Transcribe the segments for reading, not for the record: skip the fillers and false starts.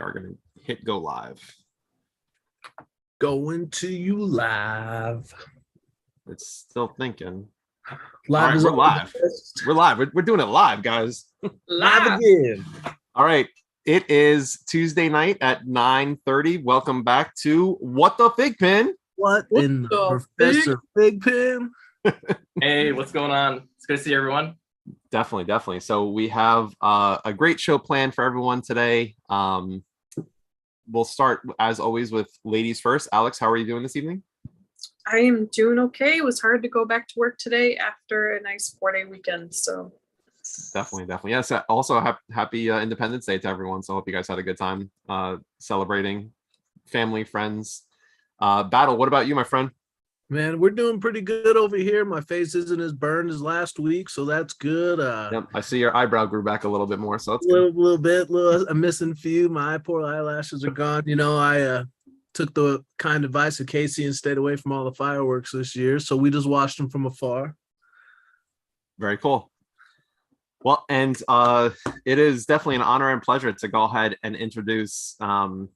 are going to hit go live. Going to you live. It's still thinking. Live. All right, is we're live. We're live. We're doing it live, guys. Live again. All right. It is Tuesday night at 9:30. Welcome back to What the FiGPiN? What in the Professor FiGPiN? Hey, what's going on? It's good to see everyone. Definitely. So we have a great show planned for everyone today. We'll start, as always, with ladies first. Alex, how are you doing this evening? I am doing okay. It was hard to go back to work today after a nice 4-day weekend. So Definitely. Yes. Also, happy Independence Day to everyone. So I hope you guys had a good time celebrating family, friends. Battle, what about you, my friend? Man, we're doing pretty good over here. My face isn't as burned as last week, so that's good. Yep, I see your eyebrow grew back a little bit more, so it's a little bit. I'm missing a few. My poor eyelashes are gone. You know, I took the kind advice of Casey and stayed away from all the fireworks this year, so we just watched them from afar. Very cool. Well, and it is definitely an honor and pleasure to go ahead and introduce the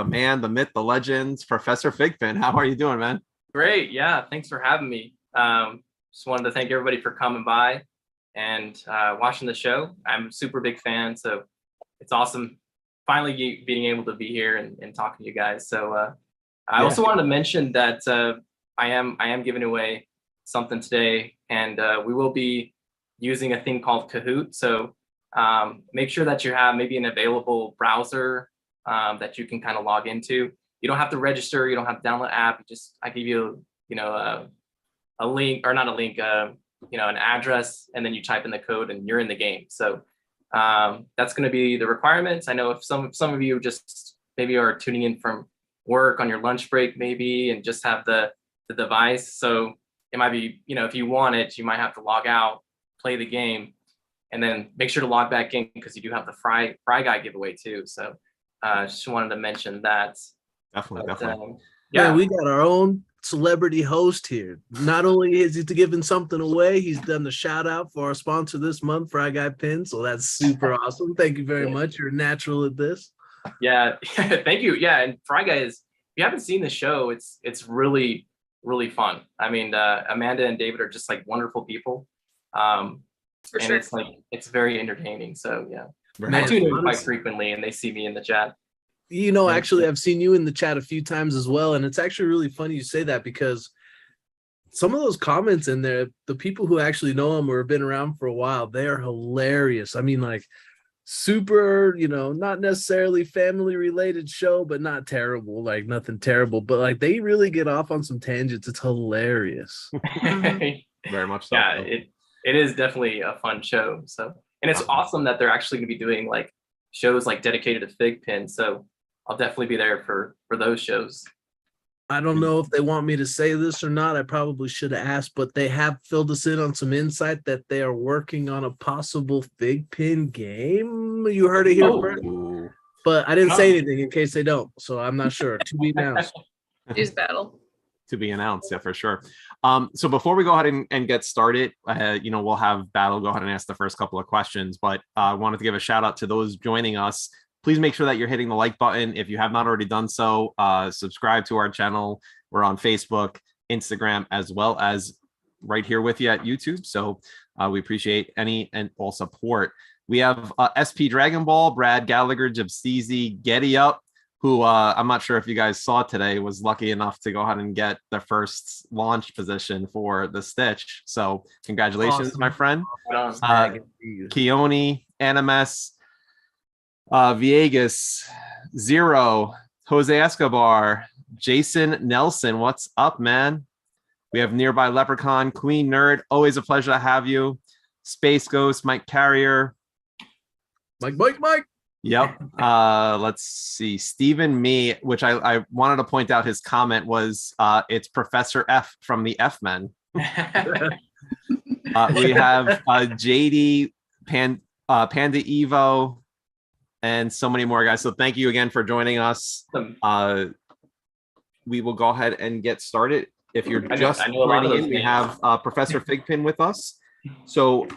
man, the myth, the legend, Professor FiGPiN. How are you doing, man? Great. Yeah. Thanks for having me. Just wanted to thank everybody for coming by and watching the show. I'm a super big fan, so it's awesome finally being able to be here and talking to you guys. So I also wanted to mention that I am giving away something today, and we will be using a thing called Kahoot. So make sure that you have maybe an available browser that you can kind of log into. You don't have to register. You don't have to download an app. I give you, a link, or not a link, an address, and then you type in the code and you're in the game. So that's going to be the requirements. I know if some of you just maybe are tuning in from work on your lunch break, maybe, and just have the device. So it might be, if you want it, you might have to log out, play the game, and then make sure to log back in because you do have the Fry Guy giveaway too. So just wanted to mention that. Definitely. Yeah, we got our own celebrity host here. Not only is he giving something away, he's done the shout out for our sponsor this month, FiGPiN. So that's super awesome. Thank you very much. You're natural at this. Yeah, thank you. Yeah, and Fry Guy if you haven't seen the show, it's really, really fun. I mean, Amanda and David are just like wonderful people. Sure. It's very entertaining. So yeah, I tune in quite frequently, and they see me in the chat. Actually, I've seen you in the chat a few times as well, and it's actually really funny you say that because some of those comments in there, the people who actually know him or have been around for a while, they are hilarious. I mean, like super, not necessarily family related show, but not terrible, like nothing terrible, but like they really get off on some tangents. It's hilarious. Very much so. Yeah, it is definitely a fun show. So, and it's awesome that they're actually going to be doing like shows like dedicated to FiGPiN. So I'll definitely be there for those shows. I don't know if they want me to say this or not. I probably should have asked, but they have filled us in on some insight that they are working on a possible FiGPiN game. You heard it here first. But I didn't say anything in case they don't. So I'm not sure. To be announced. Use battle. To be announced, yeah, for sure. So before we go ahead and get started, we'll have Battle go ahead and ask the first couple of questions. But I wanted to give a shout out to those joining us. Please make sure that you're hitting the like button. If you have not already done so, subscribe to our channel. We're on Facebook, Instagram, as well as right here with you at YouTube. So we appreciate any and all support. We have SP Dragon Ball, Brad Gallagher, Jabsteezy, Getty Up, who I'm not sure if you guys saw today, was lucky enough to go ahead and get the first launch position for the Stitch. So congratulations, my friend. Keone, Animes, Viegas, Zero, Jose Escobar, Jason Nelson. What's up, man? We have Nearby Leprechaun, Queen Nerd. Always a pleasure to have you. Space Ghost, Mike Carrier. Mike. Yep. Let's see. Stephen Me, which I wanted to point out his comment was it's Professor F from the F-Men. We have JD, Panda Evo, and so many more guys. So thank you again for joining us. We will go ahead and get started. If you're just joining in, we have Professor FiGPiN with us. So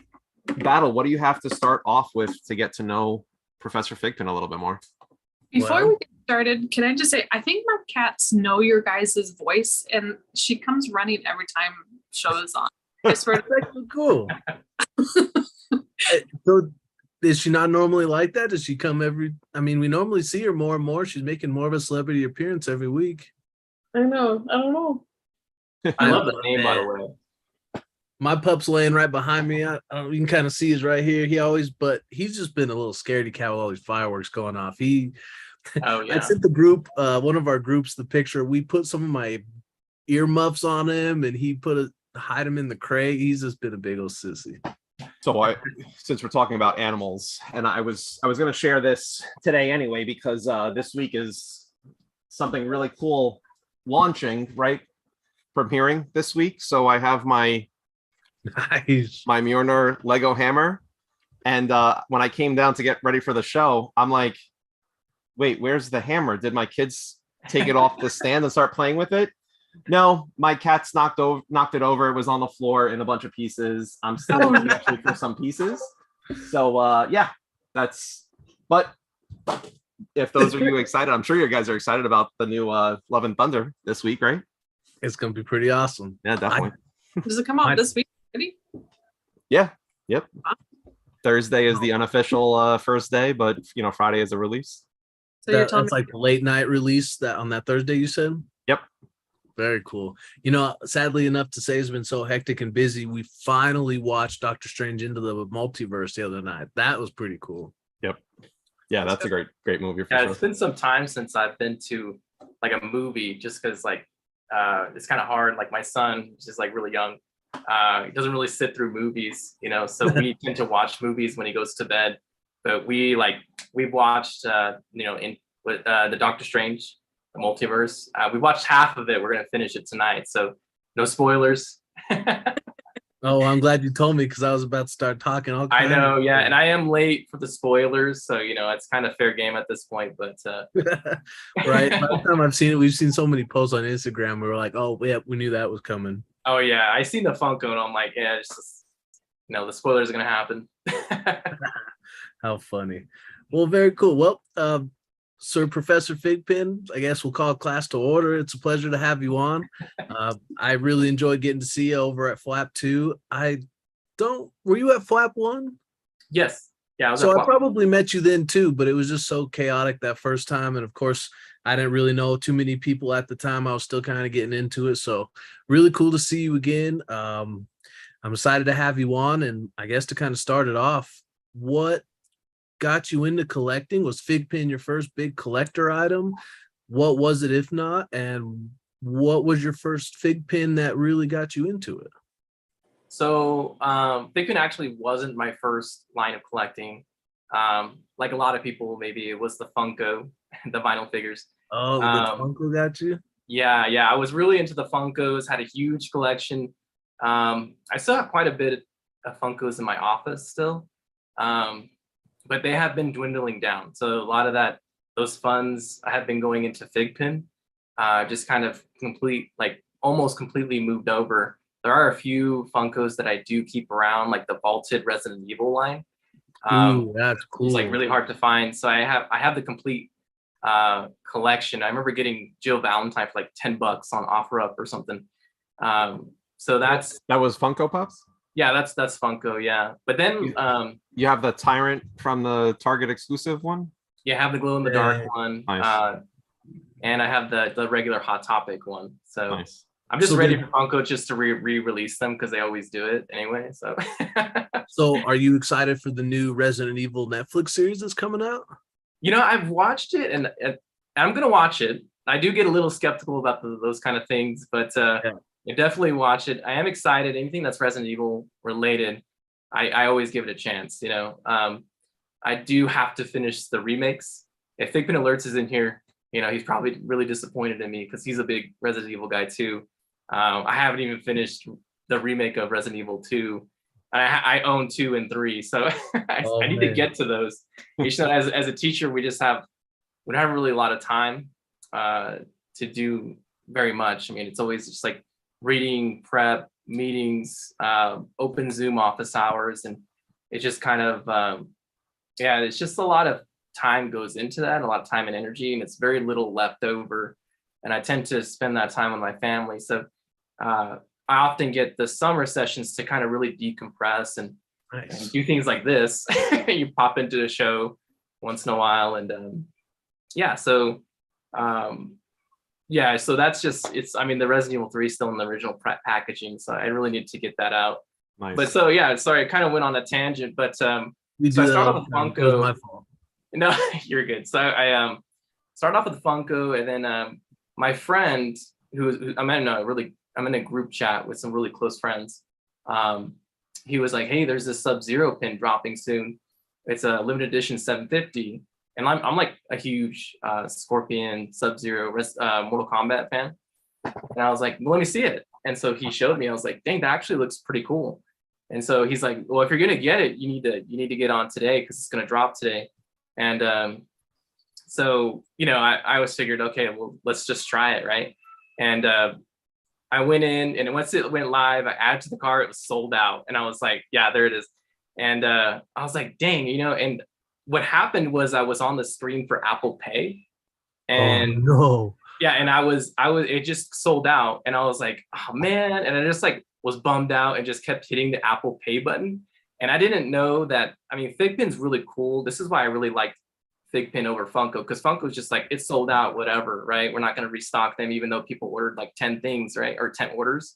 Battle, what do you have to start off with to get to know Professor FiGPiN a little bit more? Before Well. we get started, can I just say, I think my cats know your guys' voice, and she comes running every time show is on. I swear to That's actually cool. So is she not normally like that? Does she come every? I mean, we normally see her more and more. She's making more of a celebrity appearance every week. I know. I don't know. I love the Oh, name, by the man. way. My pup's laying right behind me. You can kind of see he's right here. But he's just been a little scaredy cat with all these fireworks going off. Oh I yeah. sent the group, one of our groups, the picture. We put some of my earmuffs on him, and he hide him in the crate. He's just been a big old sissy. So since we're talking about animals, and I was going to share this today anyway, because this week is something really cool launching right premiering this week. So I have my Nice. Mjolnir Lego hammer, and when I came down to get ready for the show, I'm like, wait, where's the hammer? Did my kids take it off the stand and start playing with it? No, my cats knocked it over. It was on the floor in a bunch of pieces. I'm still looking actually for some pieces. So yeah, but if those are you excited, I'm sure you guys are excited about the new Love and Thunder this week, right? It's gonna be pretty awesome. Yeah, definitely. Does it come out this week already? Yeah. Yep. Thursday is the unofficial first day, but Friday is a release. So you're telling That's me like the late night release that on that Thursday you said? Yep. Very cool. Sadly enough to say, it's been so hectic and busy. We finally watched Doctor Strange Into the Multiverse the other night. That was pretty cool. Yep. Yeah, that's a great movie for Yeah, sure. it's been some time since I've been to like a movie, just because it's kind of hard. Like my son, who's just like really young, he doesn't really sit through movies, so we tend to watch movies when he goes to bed. But we've watched the Doctor Strange, the multiverse. We watched half of it. We're gonna finish it tonight, so no spoilers. Oh, I'm glad you told me, because I was about to start talking. I know, yeah, and I am late for the spoilers, so it's kind of fair game at this point. But right. By the time I've seen it, we've seen so many posts on Instagram. We were like, oh yeah, we knew that was coming. oh yeah, I seen the Funko, and I'm like, yeah, it's just the spoilers are gonna happen. How funny. Well, very cool. Well, Sir Professor FiGPiN, I guess we'll call class to order. It's a pleasure to have you on. I really enjoyed getting to see you over at Flap 2. Were you at Flap 1? Yes. Yeah. So I probably met you then too, but it was just so chaotic that first time. And of course, I didn't really know too many people at the time. I was still kind of getting into it. So really cool to see you again. I'm excited to have you on. And I guess to kind of start it off, what got you into collecting? Was FiGPiN your first big collector item? What was it, if not? And what was your first FiGPiN that really got you into it? So FiGPiN actually wasn't my first line of collecting. Like a lot of people, maybe it was the Funko, the vinyl figures. Oh, the Funko got you? Yeah. I was really into the Funkos, had a huge collection. I still have quite a bit of Funkos in my office still. But they have been dwindling down. So a lot of those funds have been going into FiGPiN, just kind of almost completely moved over. There are a few Funkos that I do keep around, like the vaulted Resident Evil line. Ooh, that's cool. It's like really hard to find. So I have the complete collection. I remember getting Jill Valentine for like $10 on OfferUp or something. So that was Funko Pops? Yeah, that's Funko, yeah. But then you have the Tyrant from the Target exclusive one? You have the glow in the dark one. Nice. And I have the regular Hot Topic one. So nice. I'm just ready for Funko just to re-release them, because they always do it anyway. So So are you excited for the new Resident Evil Netflix series that's coming out? I've watched it, and I'm gonna watch it. I do get a little skeptical about those kind of things, but you definitely watch it. I am excited. Anything that's Resident Evil related, I always give it a chance. I do have to finish the remakes. If FiGPiN Alerts is in here, he's probably really disappointed in me, because he's a big Resident Evil guy too. I haven't even finished the remake of Resident Evil 2. I own 2 and 3, so I need to get to those. As a teacher, we don't have really a lot of time to do very much. I mean, it's always just like reading, prep, meetings, open Zoom office hours, and it's just kind of it's just a lot of time goes into that, a lot of time and energy, and it's very little left over. And I tend to spend that time with my family. So I often get the summer sessions to kind of really decompress and do things like this. You pop into a show once in a while, and yeah, so yeah, so that's just, it's, I mean, the Resident Evil 3 is still in the original packaging, so I really need to get that out. Nice. But so yeah, sorry, I kind of went on a tangent, but You so I do started that off with all the time. It was Funko. my fault. No, you're good. So I started off with Funko, and then my friend I'm in a group chat with some really close friends. He was like, "Hey, there's this Sub-Zero pin dropping soon. It's a limited edition 750." And I'm like a huge Scorpion, Sub-Zero, Mortal Kombat fan. And I was like, well, let me see it. And so he showed me. I was like, dang, that actually looks pretty cool. And so he's like, well, if you're gonna get it, you need to get on today because it's gonna drop today. And so I was figured, okay, well, let's just try it, right? And I went in, and once it went live, I added to the cart. It was sold out, and I was like, yeah, there it is. And I was like, dang, and what happened was I was on the screen for Apple Pay, and no. yeah, and I was it just sold out, and I was like, oh man, and I just like was bummed out and just kept hitting the Apple Pay button. And I didn't know that, I mean, FiGPiN's really cool. This is why I really liked FiGPiN over Funko, because Funko's just like, it's sold out, whatever, right? We're not going to restock them, even though people ordered like 10 things, right? Or 10 orders.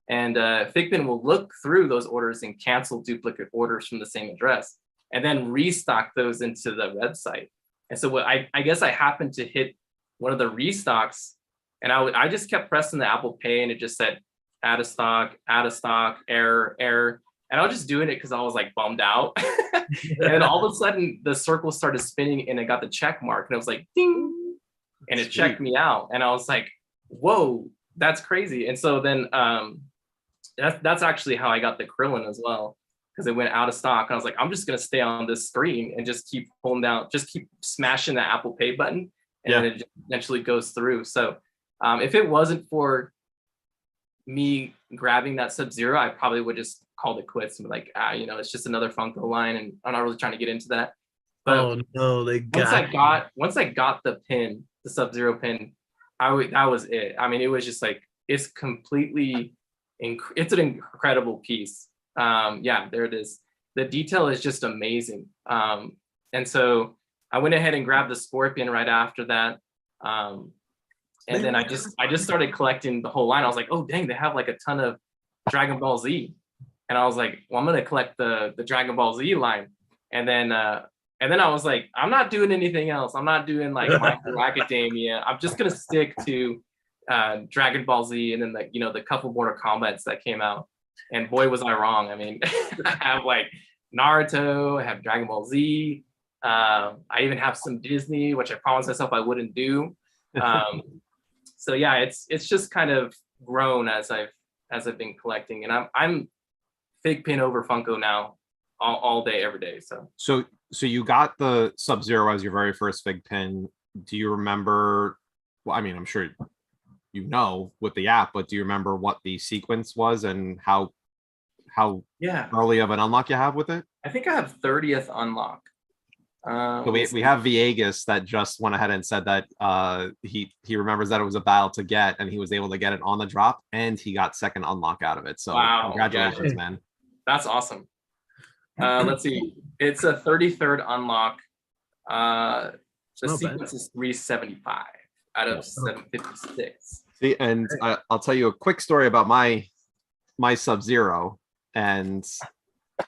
And FiGPiN will look through those orders and cancel duplicate orders from the same address, and then restock those into the website. And so what I guess I happened to hit one of the restocks, and I just kept pressing the Apple Pay, and it just said out of stock, error, error. And I was just doing it because I was like bummed out. And then all of a sudden the circle started spinning, and I got the check mark, and it was like ding, and it checked me out. And I was like, whoa, that's crazy. And so then that's actually how I got the Krillin as well, because it went out of stock. And I was like, I'm just gonna stay on this screen and just keep pulling down, just keep smashing the Apple Pay button, and then it just eventually goes through. So if it wasn't for me grabbing that Sub-Zero, I probably would just called it quits and be like, it's just another Funko line, and I'm not really trying to get into that. But oh no, once I got the pin, the Sub-Zero pin, that was it. I mean, it was just like, it's completely it's an incredible piece. Yeah, there it is. The detail is just amazing. And so I went ahead and grabbed the Scorpion right after that. And then I just started collecting the whole line. I was like, oh dang, they have like a ton of Dragon Ball Z. And I was like, well, I'm gonna collect the Dragon Ball Z line. And then I was like, I'm not doing anything else. I'm not doing like My Hero Academia. I'm just gonna stick to Dragon Ball Z, and then the couple Mortal Kombats that came out. And boy, was I wrong. I mean, I have like Naruto, I have Dragon Ball Z. I even have some Disney, which I promised myself I wouldn't do. So yeah, it's just kind of grown as I've been collecting, and I'm FiGPiN over Funko now, all day, every day. So you got the Sub-Zero as your very first FiGPiN. Do you remember? Well, I mean, I'm sure with the app, but do you remember what the sequence was and how early of an unlock you have with it? I think I have 30th unlock. So we have Viegas that just went ahead and said that he remembers that it was a battle to get, and he was able to get it on the drop, and he got second unlock out of it. So wow, congratulations, man. That's awesome. Let's see. It's a 33rd unlock. The sequence is 375 out of 756. See, and I'll tell you a quick story about my Sub-Zero, and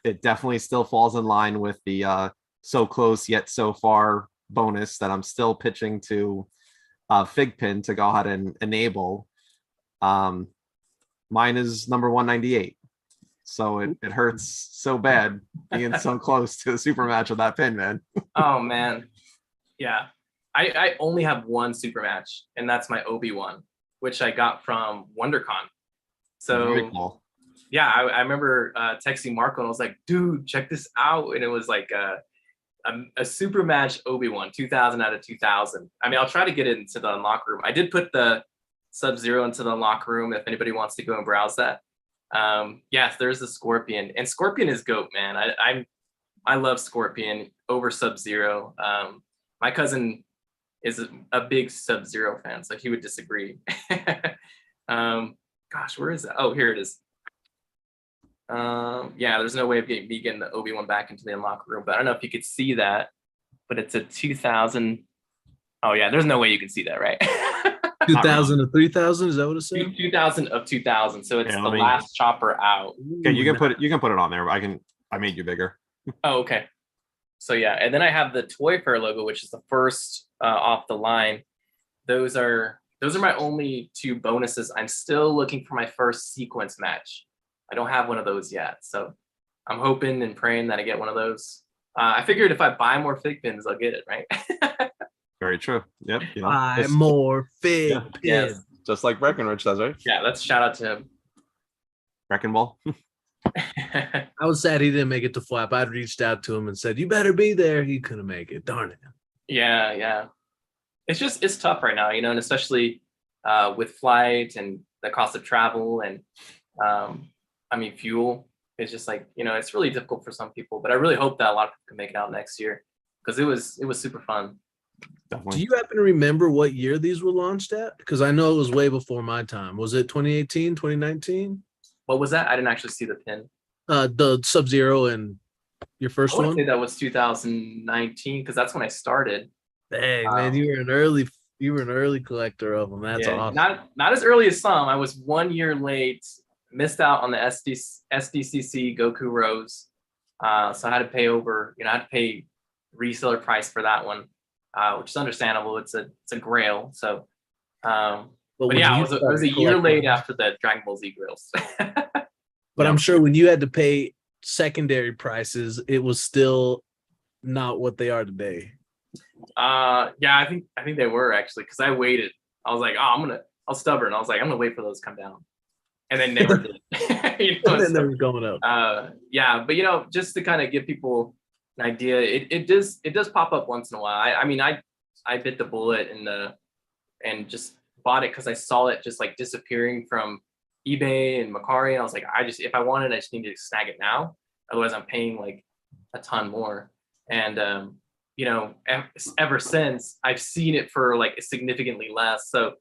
it definitely still falls in line with the so close yet so far bonus that I'm still pitching to FiGPiN to go ahead and enable. Mine is number 198. So it hurts so bad being so close to the super match of that pin, man. Oh man. Yeah. I only have one super match, and that's my Obi-Wan, which I got from WonderCon. So very cool. Yeah, I remember texting Marco, and I was like, dude, check this out. And it was like a super match Obi-Wan, 2000 out of 2000. I mean, I'll try to get it into the unlock room. I did put the Sub-Zero into the unlock room if anybody wants to go and browse that. Yes, there's the Scorpion, and Scorpion is GOAT, man. I love Scorpion over Sub-Zero. my cousin is a big Sub-Zero fan, so he would disagree. Gosh, where is that? Oh, here it is. Yeah, there's no way of me getting the Obi-Wan back into the unlock room, but I don't know if you could see that, but it's a 2000. Oh yeah, there's no way you can see that, right? 2000 to 3000, is that what it said? 2000 of 2000, so it's Yeah, the last chopper out. Okay, you can put it on there. I made you bigger. Oh, okay. So yeah, and then I have the Toy Fair logo, which is the first off the line. Those are my only 2 bonuses. I'm still looking for my first sequence match. I don't have one of those yet, so I'm hoping and praying that I get one of those. I figured if I buy more FiGPiNs, I'll get it, right? Very true. Yep. Buy more FiGPiN. Yes. Just like Breckenridge says, right? Yeah, let's shout out to him. Breckenball. I was sad he didn't make it to Flap. I'd reached out to him and said, "You better be there." He couldn't make it. Darn it. Yeah. It's tough right now, and especially with flight and the cost of travel and fuel. It's just like, it's really difficult for some people, but I really hope that a lot of people can make it out next year because it was super fun. Definitely. Do you happen to remember what year these were launched at? Because I know it was way before my time. Was it 2018, 2019? What was that? I didn't actually see the pin. The Sub-Zero and your first I would one? say that was 2019 because that's when I started. Dang, man, you were an early collector of them. That's awesome. Not as early as some. I was 1 year late, missed out on the SDCC Goku Rose. So I had to pay reseller price for that one, which is understandable. It's a grail. So, but yeah, I was a year late after the Dragon Ball Z grails. But I'm sure when you had to pay secondary prices, it was still not what they are today. Yeah, I think they were actually, because I waited. I was like, I was stubborn. I was like, I'm gonna wait for those to come down, and they never did. And then they were going up. Yeah, but just to kind of give people an idea, it does pop up once in a while. I bit the bullet and just bought it because I saw it just like disappearing from eBay and Macari, and I was like, if I want it, I just need to snag it now. Otherwise, I'm paying like a ton more. And ever since, I've seen it for like significantly less. So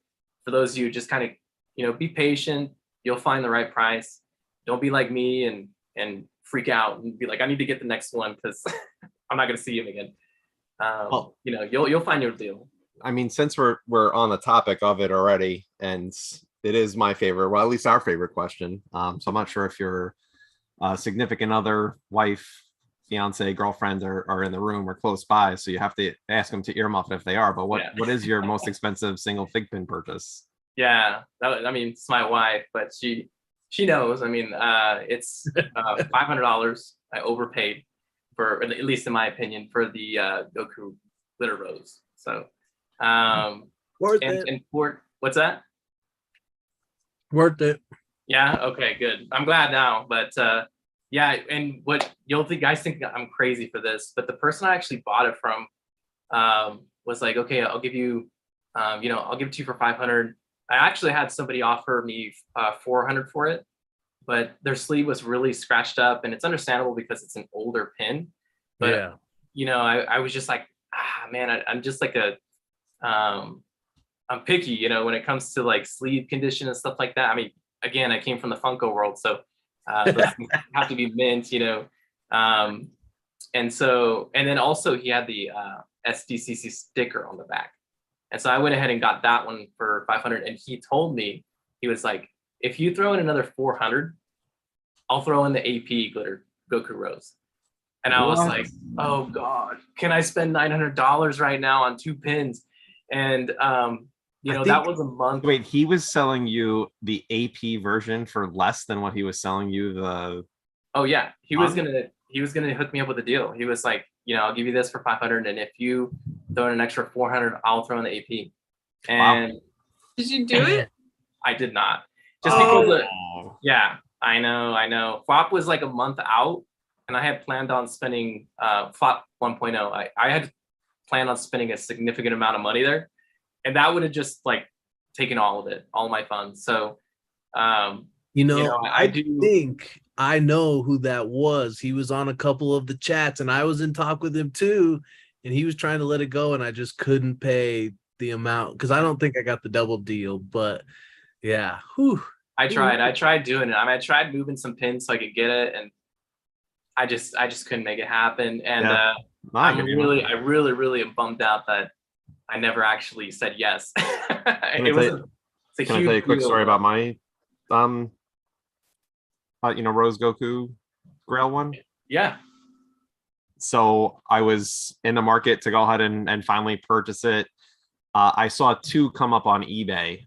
for those of you, just kind of be patient. You'll find the right price. Don't be like me and freak out and be like, I need to get the next one because I'm not going to see him again. You'll find your deal. I mean, since we're on the topic of it already, and it is my favorite, well, at least our favorite question. So I'm not sure if your significant other, wife, fiance, girlfriend are in the room or close by, so you have to ask them to earmuff it if they are. But what is your most expensive single FiGPiN purchase? Yeah, it's my wife, but she knows. It's $500. I overpaid for, at least in my opinion, for the Goku Glitter Rose. So worth it. What's that? Worth it. Yeah. Okay. Good. I'm glad now. But yeah. And what you'll think, guys think I'm crazy for this, but the person I actually bought it from was like, okay, I'll give you, I'll give it to you for 500. I actually had somebody offer me 400 for it, but their sleeve was really scratched up, and it's understandable because it's an older pin. But I was just like, man, I'm just like I'm picky, when it comes to like sleeve condition and stuff like that. Again, I came from the Funko world, so those things have to be mint, and then also he had the SDCC sticker on the back. And so I went ahead and got that one for 500. And he told me, he was like, if you throw in another 400, I'll throw in the AP glitter Goku Rose. And I was like, oh God, can I spend $900 right now on 2 pins? And, that was a month. Wait, he was selling you the AP version for less than what he was selling you the. Oh yeah. He was going to hook me up with a deal. He was like, I'll give you this for 500. And if you throw in an extra 400, I'll throw in the AP. And did you do it? I did not. Just because yeah, I know. Flop was like a month out, and I had planned on spending Flop 1.0. I had planned on spending a significant amount of money there, and that would have just like taken all of it, all my funds. So I think I know who that was. He was on a couple of the chats, and I was in talk with him too. and he was trying to let it go, and I just couldn't pay the amount because I don't think I got the double deal. But yeah, whew. I tried doing it. I mean, I tried moving some pins so I could get it, and I just couldn't make it happen. And Yeah. I really am bummed out that I never actually said yes. Can I tell you a quick story about my Rose Goku Grail one? Yeah. So I was in the market to go ahead and finally purchase it. I saw two come up on eBay.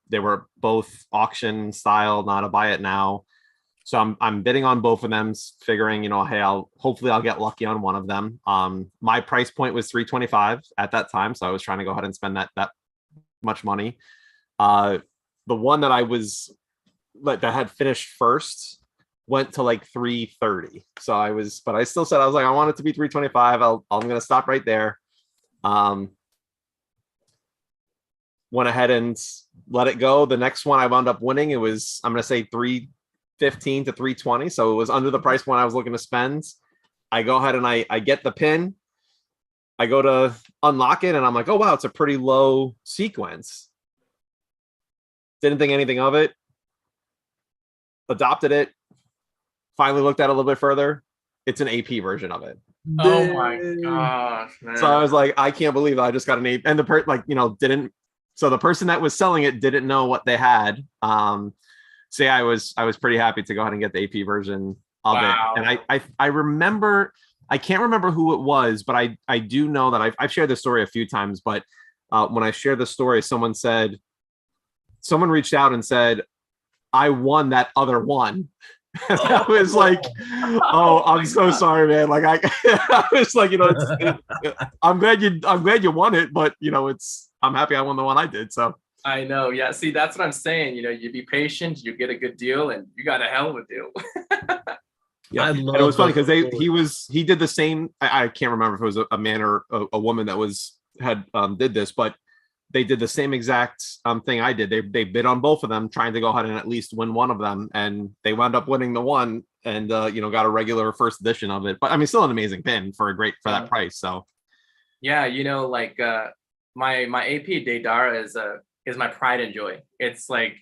They were both auction style, not a buy it now. So I'm bidding on both of them, figuring, hey, hopefully I'll get lucky on one of them. My price point was $325 at that time, so I was trying to go ahead and spend that much money. The one that that had finished first went to like $330. So but I still said, I was like, I want it to be $325. I'm going to stop right there. Went ahead and let it go. The next one I wound up winning, it was, I'm going to say $315 to $320. So it was under the price point I was looking to spend. I go ahead and I get the pin. I go to unlock it and I'm like, oh, wow, it's a pretty low sequence. Didn't think anything of it. Adopted it. Finally looked at it a little bit further. It's an AP version of it. Oh my gosh, man. So I was like, I can't believe I just got an AP. And the didn't. So the person that was selling it didn't know what they had. So yeah, I was pretty happy to go ahead and get the AP version of it. And I remember, I can't remember who it was, but I do know that I've shared this story a few times. But when I shared the story, someone reached out and said, I won that other one. And I was like, oh, I'm so sorry, man. Like I was like, I'm glad you won it, but I'm happy I won the one I did. So I know. Yeah. See, that's what I'm saying. You be patient, you get a good deal, and you got a hell of a deal. Yeah. And it was funny because he did the same. I can't remember if it was a man or a woman that did this, but they did the same exact thing I did. They bid on both of them, trying to go ahead and at least win one of them, and they wound up winning the one, and got a regular first edition of it. But I mean, still an amazing pin for that price. So yeah, my AP Daydara is my pride and joy. It's like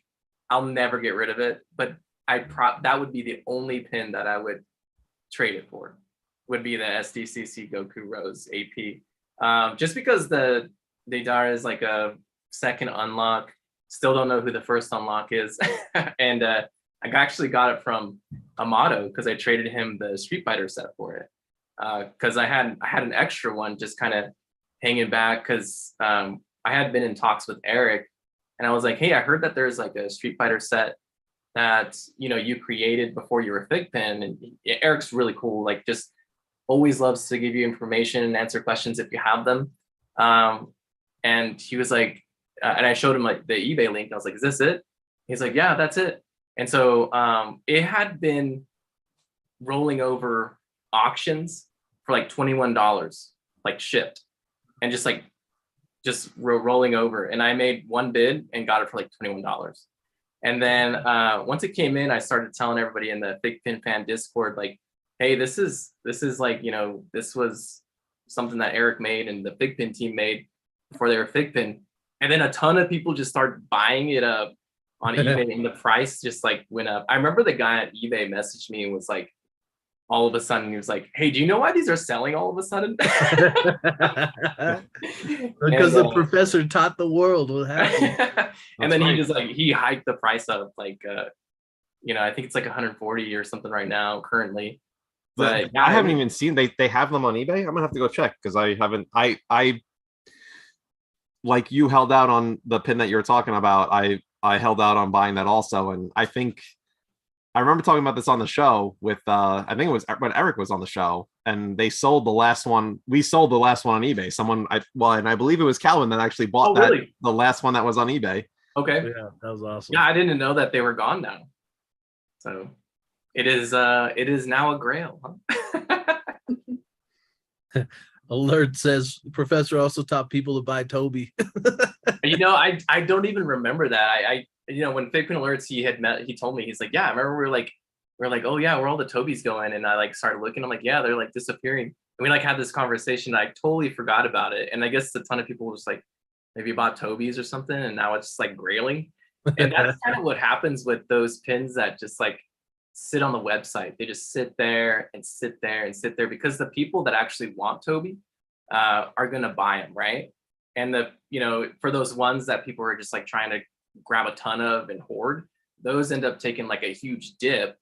I'll never get rid of it, but that would be the only pin that I would trade it for. Would be the SDCC Goku Rose AP, just because the Daydara is like a second unlock. Still don't know who the first unlock is. And I actually got it from Amato because I traded him the Street Fighter set for it. Because I had an extra one just kind of hanging back because I had been in talks with Eric, and I was like, hey, I heard that there's like a Street Fighter set that you created before you were FiGPiN, and Eric's really cool. Like, just always loves to give you information and answer questions if you have them. And he was like, and I showed him like the eBay link. I was like, is this it? He's like, yeah, that's it. And so it had been rolling over auctions for like $21, like shipped, and just rolling over. And I made one bid and got it for like $21. And then once it came in, I started telling everybody in the FiGPiN fan Discord, like, hey, this is like, this was something that Eric made and the FiGPiN team made before they were FiGPiN. And then a ton of people just started buying it up on eBay, and the price just like went up. I remember the guy at eBay messaged me and was like, all of a sudden he was like, hey, do you know why these are selling all of a sudden? Because the professor taught the world what happened. And then he hiked the price up like I think it's like 140 or something right now currently. But I haven't even seen they have them on eBay. I'm gonna have to go check because I haven't. I like you held out on the pin that you're talking about. I held out on buying that also, and I think I remember talking about this on the show with I think it was when Eric was on the show, and they sold the last one. We sold the last one on eBay. And I believe it was Calvin that actually bought the last one that was on eBay. Okay, yeah, that was awesome. Yeah, I didn't know that they were gone now. So it is now a grail. Huh? Alert says Professor also taught people to buy Toby. I don't even remember that. I when FiGPiN Alerts he told me, he's like, yeah, I remember we were like, oh yeah, where all the Tobys going? And I like started looking, I'm like, yeah, they're like disappearing. we like had this conversation. I totally forgot about it. And I guess a ton of people was like maybe bought Toby's or something, and now it's just like grailing. And that's kind of what happens with those pins that just like sit on the website. They just sit there and sit there and sit there because the people that actually want Toby are going to buy them, right? And for those ones that people are just like trying to grab a ton of and hoard, those end up taking like a huge dip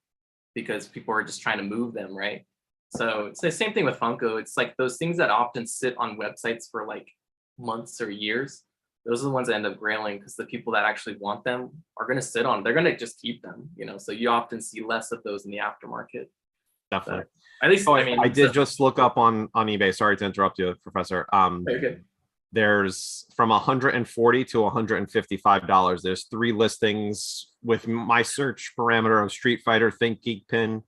because people are just trying to move them, right? So it's the same thing with Funko. It's like those things that often sit on websites for like months or years. Those are the ones that end up grailing because the people that actually want them are going to sit on. They're going to just keep them, So you often see less of those in the aftermarket. Definitely. At least, I mean, I did just look up on eBay. Sorry to interrupt you, Professor. very good. There's from $140 to $155. There's 3 listings with my search parameter of Street Fighter FiGPiN.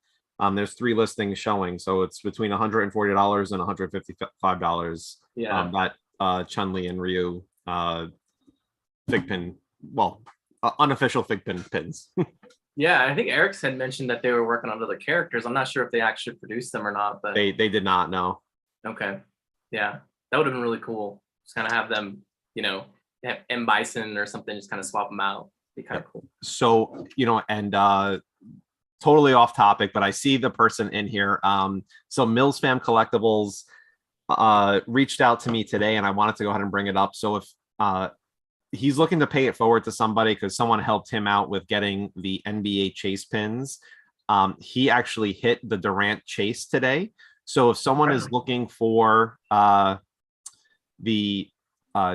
There's 3 listings showing, so it's between $140 and $155. Yeah. That Chun-Li and Ryu FiGPiN, unofficial FiGPiN pins. Yeah, I think Eric's had mentioned that they were working on other characters. I'm not sure if they actually produced them or not, but they did not know. Okay, yeah, that would have been really cool. Just kind of have them, have M Bison or something, just kind of swap them out. Be kind of cool. So and totally off topic, but I see the person in here. So Mills Fam Collectibles reached out to me today, and I wanted to go ahead and bring it up. So if he's looking to pay it forward to somebody because someone helped him out with getting the NBA Chase pins. He actually hit the Durant Chase today. So if someone is looking for the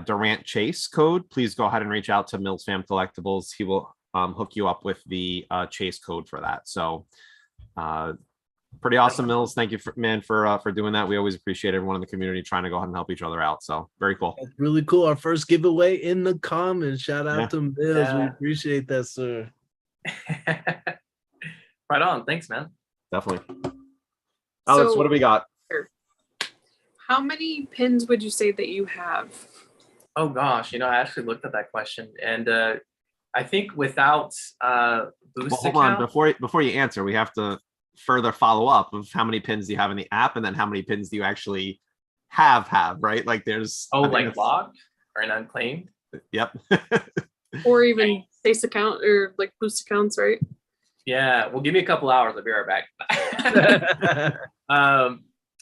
Durant Chase code, please go ahead and reach out to Mills Fam Collectibles. He will hook you up with the Chase code for that. So pretty awesome, Mills. Thank you, for doing that. We always appreciate everyone in the community trying to go ahead and help each other out. So very cool. That's really cool. Our first giveaway in the comments. Shout out to Mills. Yeah. We appreciate that, sir. Right on. Thanks, man. Definitely. Alex, what do we got? How many pins would you say that you have? Oh gosh, I actually looked at that question, and I think without boost hold on, before you answer, we have to further follow up of how many pins do you have in the app, and then how many pins do you actually have, right? Like there's like locked or an unclaimed. Yep. Or even base account or like boost accounts, right? Yeah, well, give me a couple hours. I'll be right back.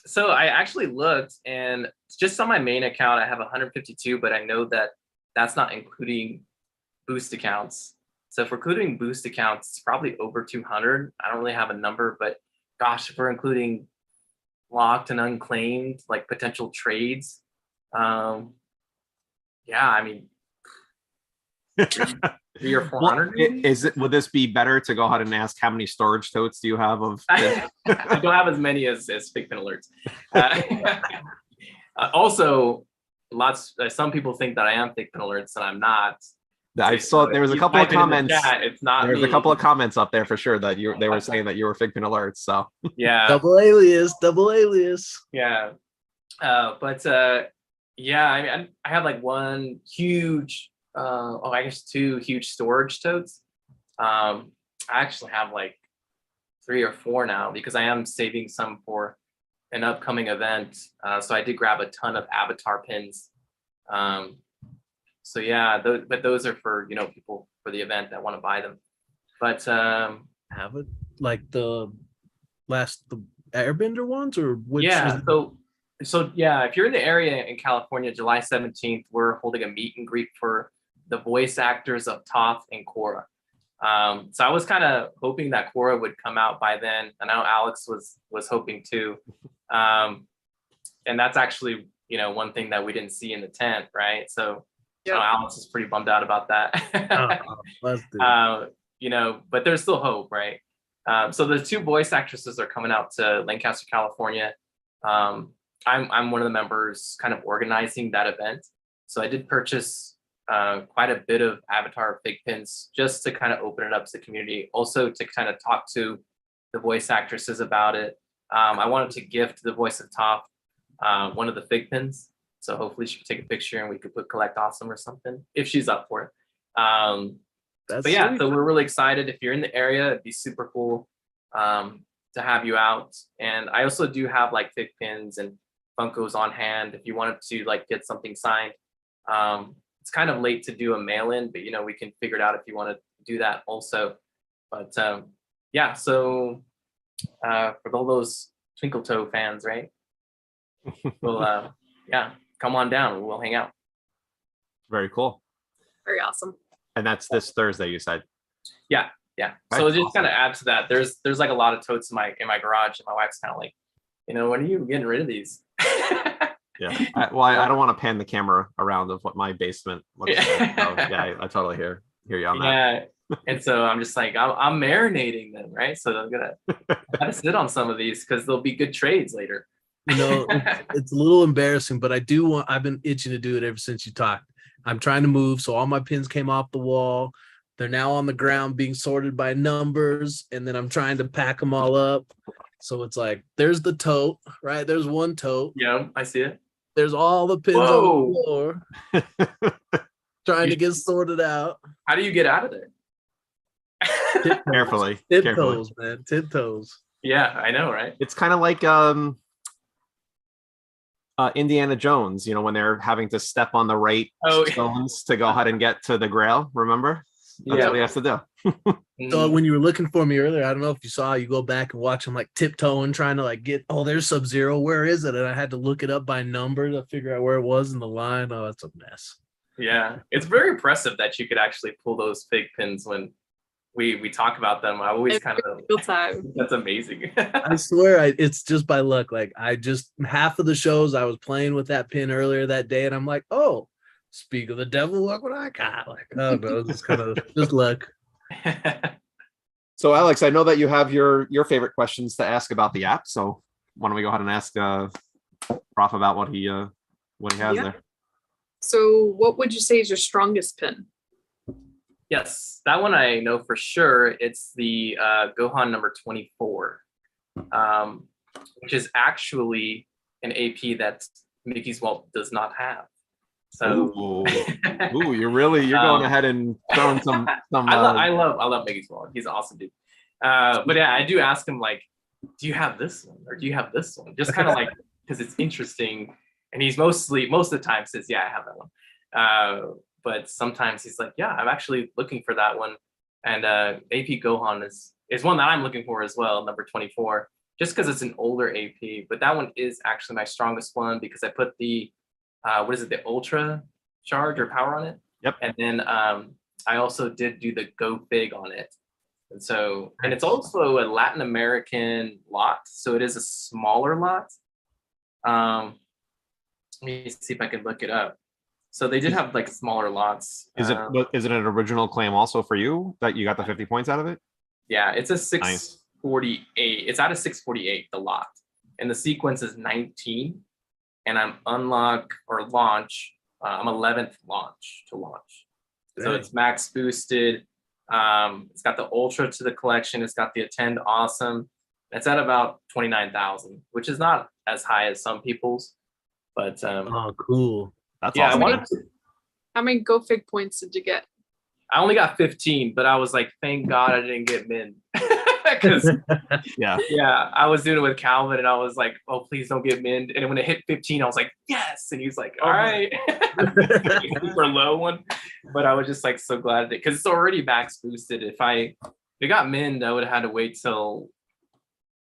So I actually looked, and just on my main account, I have 152, but I know that that's not including boost accounts. So if we're including boost accounts, it's probably over 200. I don't really have a number, but gosh, if we're including locked and unclaimed, like potential trades, yeah, I mean, 300 or 400. Would this be better to go ahead and ask how many storage totes do you have of? I don't have as many as FiGPiN alerts. Also, some people think that I am FiGPiN alerts, and I'm not. I saw there was a couple of comments. It's not. There's a couple of comments up there for sure that they were saying that you were FiGPiN alerts. So yeah, double alias. Yeah, yeah. I mean, I have like one huge. I guess 2 huge storage totes. I actually have like 3 or 4 now because I am saving some for an upcoming event. So I did grab a ton of avatar pins. So yeah, but those are for people for the event that want to buy them. But have it like the Airbender ones, or which? Yeah. So yeah, if you're in the area in California, July 17th, we're holding a meet and greet for the voice actors of Toph and Korra. So I was kind of hoping that Korra would come out by then. I know Alex was hoping too. And that's actually, one thing that we didn't see in the tent, right? So Yep. Alex is pretty bummed out about that. But there's still hope, right? So the 2 voice actresses are coming out to Lancaster, California. I'm one of the members kind of organizing that event. So I did purchase quite a bit of Avatar FiGPiNs just to kind of open it up to the community. Also to kind of talk to the voice actresses about it. I wanted to gift the voice of Toph one of the FiGPiNs. So hopefully she could take a picture and we could put Collect Awesome or something if she's up for it. But yeah, sweet. so we're really excited. If you're in the area, it'd be super cool to have you out. And I also do have like FiGPiNs and Funkos on hand if you wanted to like get something signed. It's kind of late to do a mail-in, but we can figure it out if you want to do that also. But yeah, so for all those Twinkle Toe fans, right? We'll yeah, come on down. We'll hang out. Very cool. Very awesome. And that's this Thursday, you said? Yeah. So it just kind of adds to that. There's like a lot of totes in my garage, and my wife's kind of like, when are you getting rid of these? Yeah. I don't want to pan the camera around of what my basement looks like. So, yeah, I totally hear you on that. Yeah. And so I'm just like, I'm marinating them, right? So I'm gotta sit on some of these because they'll be good trades later. It's a little embarrassing, but I've been itching to do it ever since you talked. I'm trying to move, so all my pins came off the wall. They're now on the ground being sorted by numbers, and then I'm trying to pack them all up. So it's like, there's the tote, right? There's one tote. Yeah, I see it. There's all the pins on the floor. Trying to get sorted out. How do you get out of there? Carefully. Tiptoes, man. Tiptoes. Yeah, I know, right? It's kind of like Indiana Jones, when they're having to step on the right stones to go ahead and get to the Grail. Remember? That's what he has to do. So when you were looking for me earlier, I don't know if you saw, you go back and watch him like tiptoeing, trying to like get, there's Sub-Zero. Where is it? And I had to look it up by number to figure out where it was in the line. Oh, it's a mess. Yeah, it's very impressive that you could actually pull those FiGPiNs when we talk about them. I always kind of time. That's amazing. I swear it's just by luck. Like half of the shows I was playing with that pin earlier that day, and I'm like, oh, speak of the devil, look what I got. Like, oh no, it's kind of just luck. So Alex, I know that you have your favorite questions to ask about the app. So why don't we go ahead and ask Prof about what he has there? So what would you say is your strongest pin? Yes, that one I know for sure. It's the Gohan number 24, which is actually an AP that Mickey's Walt does not have. So, you're going ahead and throwing some. I love Mickey's Walt. He's an awesome dude. But yeah, I do ask him like, do you have this one or do you have this one? Just kind of like because it's interesting. And he's most of the time says, yeah, I have that one. But sometimes he's like, yeah, I'm actually looking for that one. And AP Gohan is one that I'm looking for as well, number 24, just because it's an older AP. But that one is actually my strongest one because I put the, the Ultra Charge or Power on it. Yep. And then I also did do the Go Fig on it. And so, and it's also a Latin American lot. So it is a smaller lot. Let me see if I can look it up. So they did have like smaller lots. Is it an original claim also for you that you got the 50 points out of it? Yeah, it's a 648. Nice. It's out of 648, the lot. And the sequence is 19. And I'm unlock or launch. I'm 11th to launch. Dang. So it's max boosted. It's got the Ultra to the collection. It's got the Attend Awesome. It's at about 29,000, which is not as high as some people's. But oh, cool. That's yeah, awesome. How many Go Fig points did you get? I only got 15, but I was like, thank God I didn't get min. Because yeah, I was doing it with Calvin and I was like, oh, please don't get min. And when it hit 15, I was like, yes. And he's like, all right. Super low one. But I was just like so glad that because it's already max boosted. If it got min, I would have had to wait till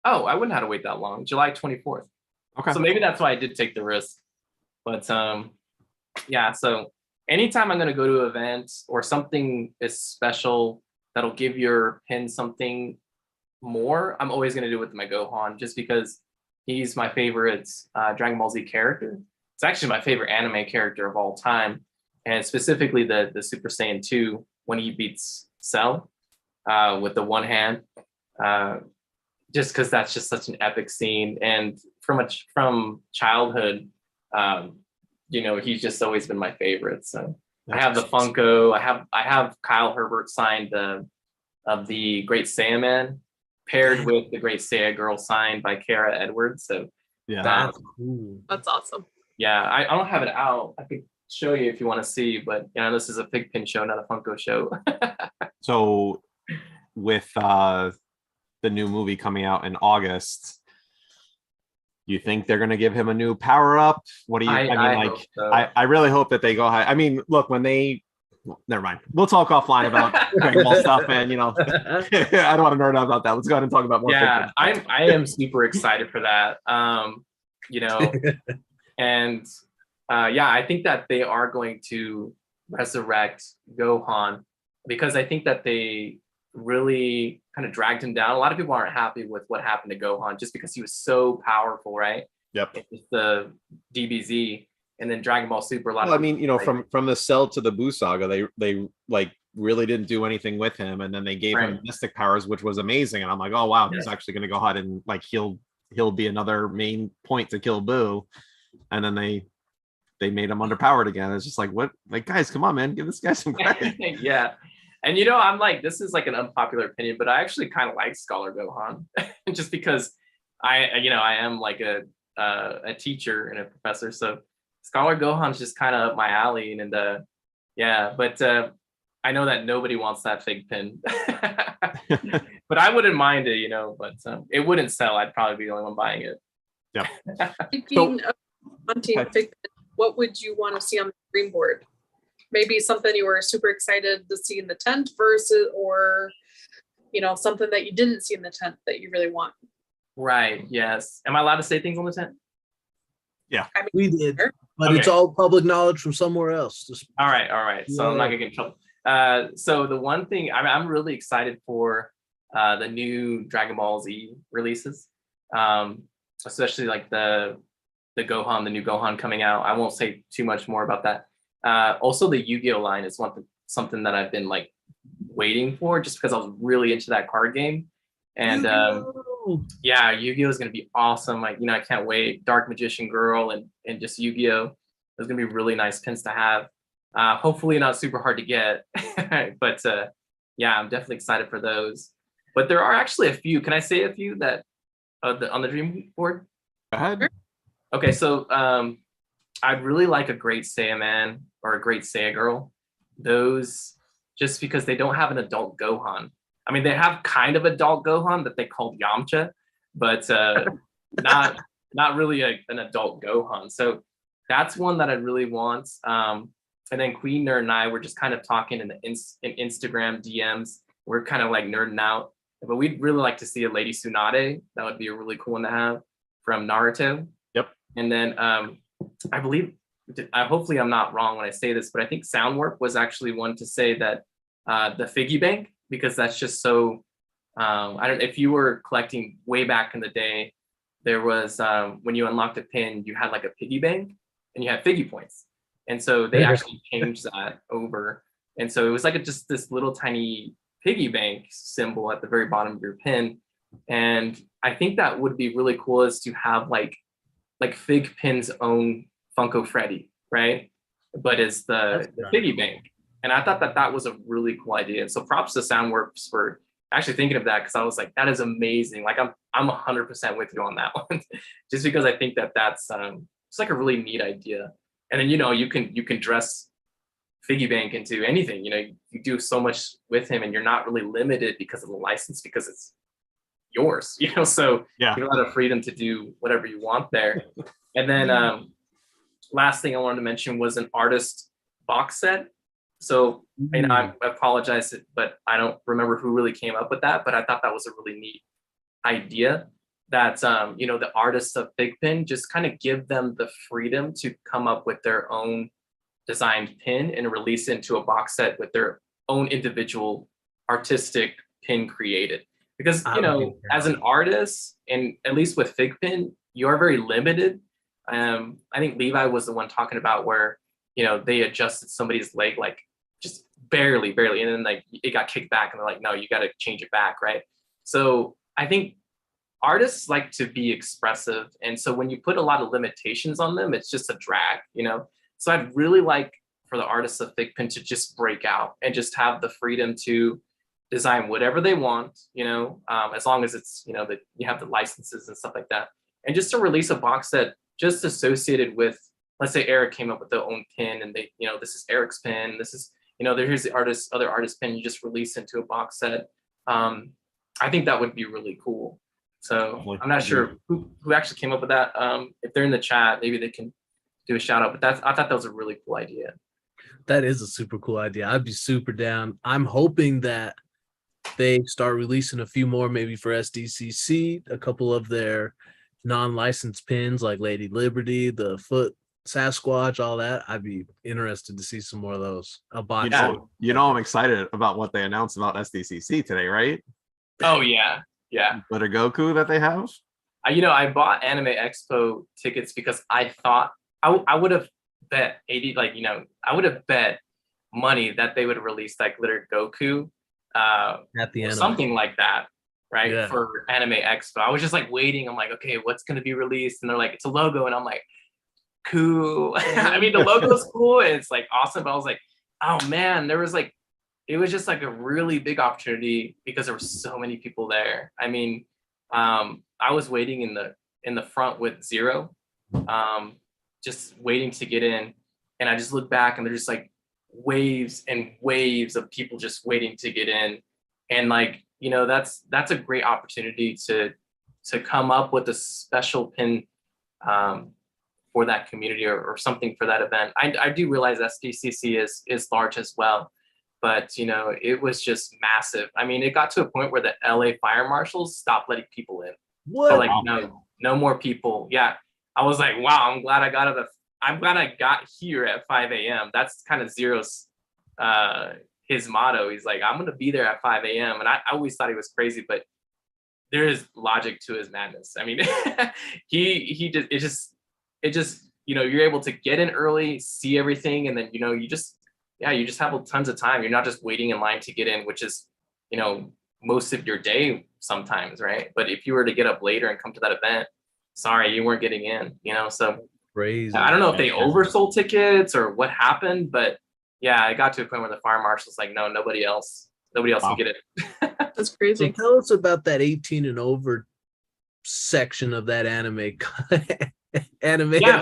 I wouldn't have to wait that long. July 24th. Okay. So maybe that's why I did take the risk. But yeah, so anytime I'm going to go to an event or something is special that'll give your pin something more, I'm always going to do it with my Gohan just because he's my favorite Dragon Ball Z character. It's actually my favorite anime character of all time. And specifically the Super Saiyan 2 when he beats Cell with the one hand. Just because that's just such an epic scene. And from childhood, he's just always been my favorite. So I have the Funko. I have Kyle Herbert signed of the Great Saiyaman paired with the Great Saiya Girl signed by Kara Edwards. So yeah, that's cool. That's awesome. Yeah, I don't have it out. I could show you if you want to see, but this is a FiGPiN show, not a Funko show. So with the new movie coming out in August, You think they're going to give him a new power up? What do you? I mean, like, hope so. I really hope that they go high. I mean, look, when they, never mind. We'll talk offline about Dragon Ball stuff, and I don't want to nerd out about that. Let's go ahead and talk about more. Yeah, I am super excited for that. And yeah, I think that they are going to resurrect Gohan because I think that they really kind of dragged him down. A lot of people aren't happy with what happened to Gohan just because he was so powerful, right? Yep. It's the DBZ and then Dragon Ball Super. I mean, from the Cell to the Buu saga, they like really didn't do anything with him, and then they gave him mystic powers, which was amazing. And I'm like, oh wow, he's actually going to go ahead and like he'll be another main point to kill Buu. And then they made him underpowered again. It's just like, what? Like, guys, come on, man, give this guy some credit. Yeah. And I'm like, this is like an unpopular opinion, but I actually kind of like Scholar Gohan just because I am like a teacher and a professor. So Scholar Gohan's just kind of up my alley. And yeah, but I know that nobody wants that FiGPiN. But I wouldn't mind it, but it wouldn't sell. I'd probably be the only one buying it. Yeah. Speaking of hunting FiGPiN, what would you want to see on the dream board? Maybe something you were super excited to see in the tent versus, or something that you didn't see in the tent that you really want. Right. Yes. Am I allowed to say things on the tent? Yeah, I mean, we did, but it's all public knowledge from somewhere else. All right. So I'm not gonna get in trouble. So the one thing I'm really excited for the new Dragon Ball Z releases, especially like the Gohan, the new Gohan coming out. I won't say too much more about that. Also, the Yu-Gi-Oh line is something that I've been like waiting for, just because I was really into that card game. And yeah, Yu-Gi-Oh is gonna be awesome. Like I can't wait. Dark Magician Girl and just Yu-Gi-Oh. There's gonna be really nice pins to have. Hopefully not super hard to get, but yeah, I'm definitely excited for those. But there are actually a few. Can I say a few that on the dream board? Go ahead. Okay, so I'd really like a Great Saiyaman or a Great Saiya Girl. Those, just because they don't have an adult Gohan. I mean, they have kind of adult Gohan that they called Yamcha, but not really an adult Gohan. So that's one that I really want. And then Queen Nerd and I were just kind of talking in Instagram DMs. We're kind of like nerding out, but we'd really like to see a Lady Tsunade. That would be a really cool one to have from Naruto. Yep. And then I believe, hopefully I'm not wrong when I say this, but I think Soundwarp was actually one to say that the Figgy Bank, because that's just so, I don't know if you were collecting way back in the day, there was, when you unlocked a pin, you had like a piggy bank and you had Figgy points. And so they actually changed that over. And so it was like just this little tiny piggy bank symbol at the very bottom of your pin. And I think that would be really cool, is to have like FiGPiN's own Funko Freddy, right? But it's the piggy bank. And I thought that was a really cool idea. So props to Soundworks for actually thinking of that, because I was like, that is amazing. Like I'm 100% with you on that one, just because I think that's it's like a really neat idea. And then you can dress Figgy Bank into anything. You do so much with him, and you're not really limited because of the license, because it's yours. So yeah, you have a lot of freedom to do whatever you want there. And then last thing I wanted to mention was an artist box set. So I apologize, but I don't remember who really came up with that. But I thought that was a really neat idea. That the artists of FiGPiN, just kind of give them the freedom to come up with their own designed pin and release it into a box set with their own individual artistic pin created. Because as an artist, and at least with FiGPiN, you are very limited. I think Levi was the one talking about where they adjusted somebody's leg like just barely, and then like it got kicked back, and they're like, no, you got to change it back, right? So I think artists like to be expressive, and so when you put a lot of limitations on them, it's just a drag. So I'd really like for the artists of FiGPiN to just break out and just have the freedom to design whatever they want, as long as it's that you have the licenses and stuff like that, and just to release a box set just associated with, let's say Eric came up with their own pin, and they this is Eric's pin, this is here's the other artist pin, you just release into a box set. I think that would be really cool. So I'm not sure who actually came up with that. If they're in the chat, maybe they can do a shout out. But I thought that was a really cool idea. That is a super cool idea. I'd be super down. I'm hoping that they start releasing a few more, maybe for SDCC, a couple of their non-licensed pins like Lady Liberty, the Foot Sasquatch, all that. I'd be interested to see some more of those. A box. I'm excited about what they announced about SDCC today, right? Oh yeah. Glitter Goku that they have. I bought Anime Expo tickets because I thought I would have bet 80, I would have bet money that they would release that Glitter Goku at the or end, something like that, right? Yeah. For Anime Expo. I was just like waiting. I'm like, okay, what's gonna be released? And they're like, it's a logo, and I'm like, cool. I mean, the logo's cool and it's like awesome, but I was like, oh man, it was just like a really big opportunity because there were so many people there. I mean, I was waiting in the front with Zero, just waiting to get in, and I just look back and there's just like waves and waves of people just waiting to get in, and that's a great opportunity to come up with a special pin for that community or something for that event. I do realize SDCC is large as well, but it was just massive. I mean, it got to a point where the LA fire marshals stopped letting people in. What? So, like, no more people. Yeah, I was like, wow, I'm glad I got here at 5 a.m. That's kind of Zero's his motto. He's like, I'm gonna be there at 5 a.m. And I always thought he was crazy, but there is logic to his madness. I mean, it just you're able to get in early, see everything, and then you just have tons of time. You're not just waiting in line to get in, which is most of your day sometimes, right? But if you were to get up later and come to that event, sorry, you weren't getting in. So crazy. I don't know if they oversold tickets or what happened, but yeah, it got to a point where the fire marshal's like, no, nobody else can get it. That's crazy. So tell us about that 18 and over section of that anime. Yeah.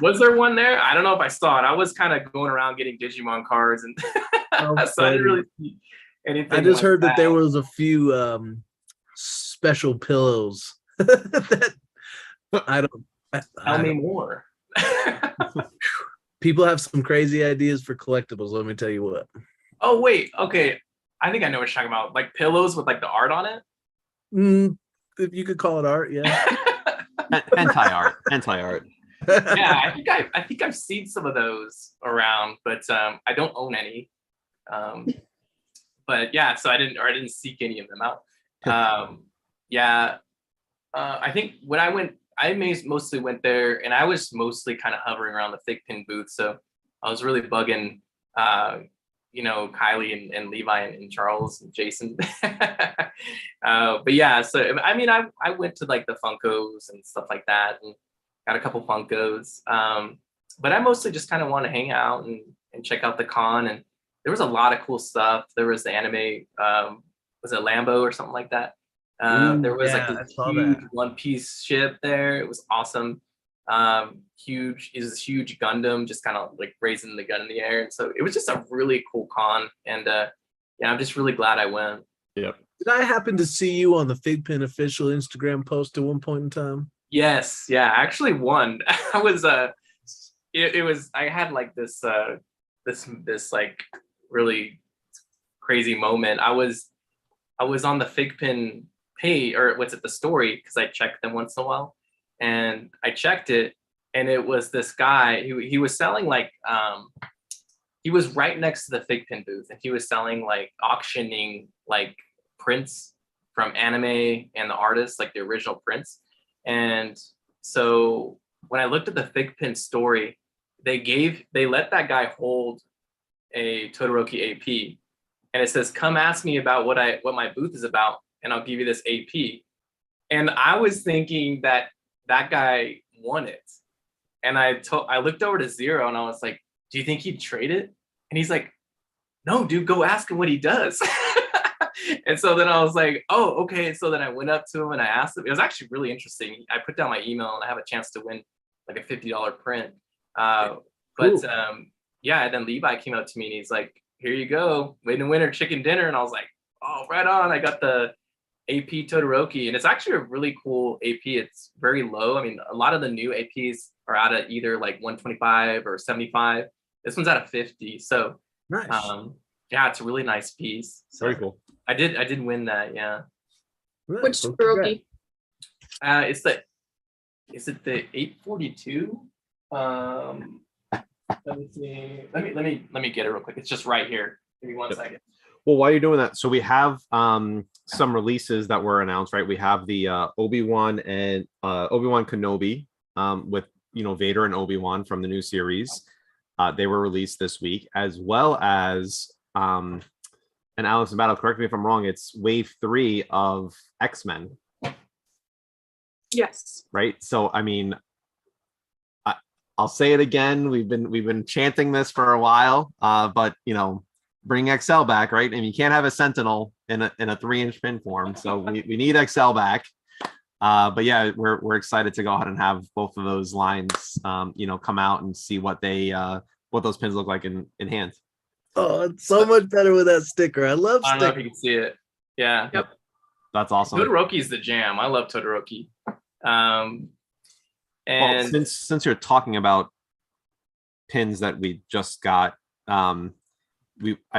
Was there one there? I don't know if I saw it. I was kind of going around getting Digimon cards, and so I didn't really see anything. I just heard that there was a few special pillows that I don't. Tell me more. People have some crazy ideas for collectibles. Let me tell you what. Oh wait, okay. I think I know what you're talking about. Like pillows with like the art on it. If you could call it art, yeah. Hentai art. Yeah, I think I've seen some of those around, but I don't own any. But yeah, so I didn't seek any of them out. I think when I went, I mostly went there, and I was mostly kind of hovering around the FiGPiN booth. So I was really bugging, Kylie and Levi and Charles and Jason. But yeah, so I mean, I went to like the Funkos and stuff like that, and got a couple Funkos. But I mostly just kind of want to hang out and check out the con. And there was a lot of cool stuff. There was the anime, was it Lambo or something like that? There was like this huge One Piece ship there. It was awesome. Huge. It was this huge Gundam, just kind of like raising the gun in the air. And so it was just a really cool con. And I'm just really glad I went. Yep. Did I happen to see you on the FiGPiN official Instagram post at one point in time? Yes. Yeah. I actually won. I was it was I had like this like really crazy moment. I was on the FiGPiN page, or what's it, the story, because I check them once in a while, and I checked it, and it was this guy who he was selling like he was right next to the FiGPiN booth, and he was selling like auctioning like prints from anime and the artists, like the original prints. And so when I looked at the FiGPiN story, they let that guy hold a Todoroki AP, and it says, "Come ask me about what my booth is about, and I'll give you this AP." And I was thinking that guy won it, and I looked over to Zero, and I was like, "Do you think he'd trade it?" And he's like, "No, dude, go ask him what he does." And so then I was like, "Oh, okay." So then I went up to him and I asked him. It was actually really interesting. I put down my email, and I have a chance to win like a $50 print. Yeah, then Levi came up to me and he's like, "Here you go, win a winner chicken dinner." And I was like, "Oh, right on." I got the AP Todoroki, and it's actually a really cool AP. It's very low. I mean, a lot of the new APs are out at either like 125 or 75. This one's at a 50. So Nice. yeah, it's a really nice piece. So Very cool. I did win that, yeah. Nice. Which Well, Todoroki? Is it the 842? Let me see. Let me get it real quick. It's just right here. Give me 1 second. Well, while you're doing that, so we have some releases that were announced, right? We have the Obi-Wan and Obi-Wan Kenobi with Vader and Obi-Wan from the new series. They were released this week, as well as and Alex and Battle, correct me if I'm wrong, it's wave 3 of X-Men. Yes. Right. So I mean, I'll say it again. We've been chanting this for a while, but bring XL back, right? And you can't have a Sentinel in a 3-inch pin form, so we need XL back. But yeah, we're excited to go ahead and have both of those lines, come out and see what those pins look like in hand. Oh, it's so much better with that sticker. I love I don't know if stickers. you can see it. Yeah. Yep. That's awesome. Todoroki's the jam. I love Todoroki. And well, since you're talking about pins that we just got, I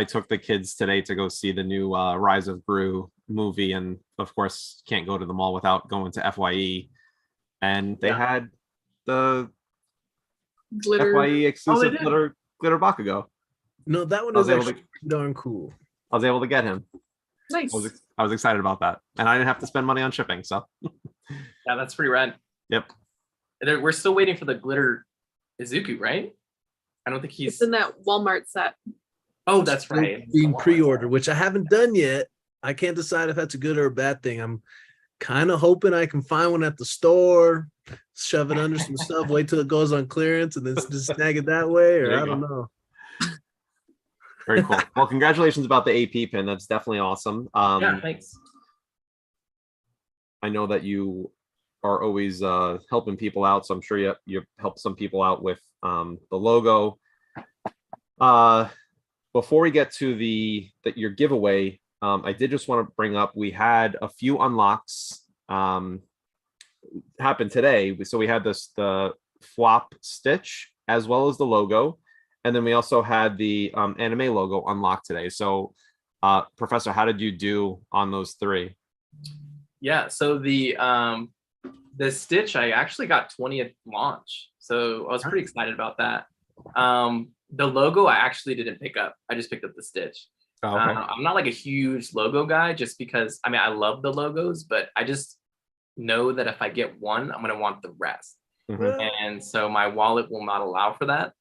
took the kids today to go see the new Rise of Gru movie, and of course can't go to the mall without going to FYE, and they had the Glitter. FYE exclusive did? glitter Bakugo. No, that one I was is able actually darn cool. I was able to get him. Nice. I was excited about that, and I didn't have to spend money on shipping. So yeah, that's pretty rad. Yep. We're still waiting for the glitter Izuku, right? I don't think he's. It's in that Walmart set. Oh, that's right. Being pre-ordered, which I haven't done yet. I can't decide if that's a good or a bad thing. I'm kind of hoping I can find one at the store, shove it under some stuff, wait till it goes on clearance, and then just snag it that way, or I don't know. Very cool. Well, congratulations about the AP pin. That's definitely awesome. Yeah, thanks. I know that you are always helping people out, so I'm sure you helped some people out with the logo. Before we get to your giveaway, I did just want to bring up, we had a few unlocks happen today. So we had the flop stitch as well as the logo, and then we also had the anime logo unlocked today. So Professor, how did you do on those 3? Yeah, so the stitch, I actually got 20th launch, so I was pretty excited about that. The logo I actually didn't pick up. I just picked up the stitch. Oh, okay. I'm not like a huge logo guy, just because I love the logos, but I just know that if I get one, I'm gonna want the rest. Mhm. And so my wallet will not allow for that.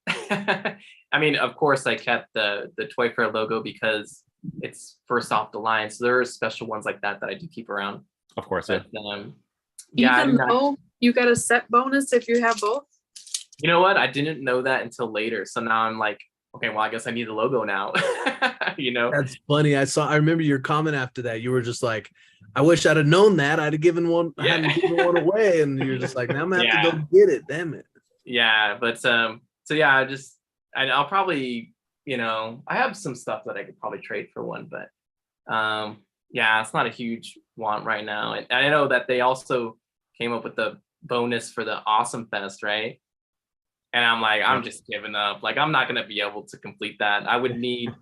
Of course I kept the Toy Fair logo because it's first off the line. So there are special ones like that I do keep around. Of course, yeah. But, yeah. Even though you get a set bonus if you have both. You know what? I didn't know that until later. So now I'm like, okay, well, I guess I need the logo now. That's funny. I remember your comment after that. You were just like, I wish I'd have known that. I'd have given one. I hadn't given one away, and you're just like, now I'm gonna have to go get it. Damn it. Yeah, but so yeah, I'll probably, I have some stuff that I could probably trade for one, but yeah, it's not a huge want right now. And I know that they also came up with the bonus for the Awesome Fest, right? And I'm like, I'm just giving up. Like, I'm not gonna be able to complete that. I would need,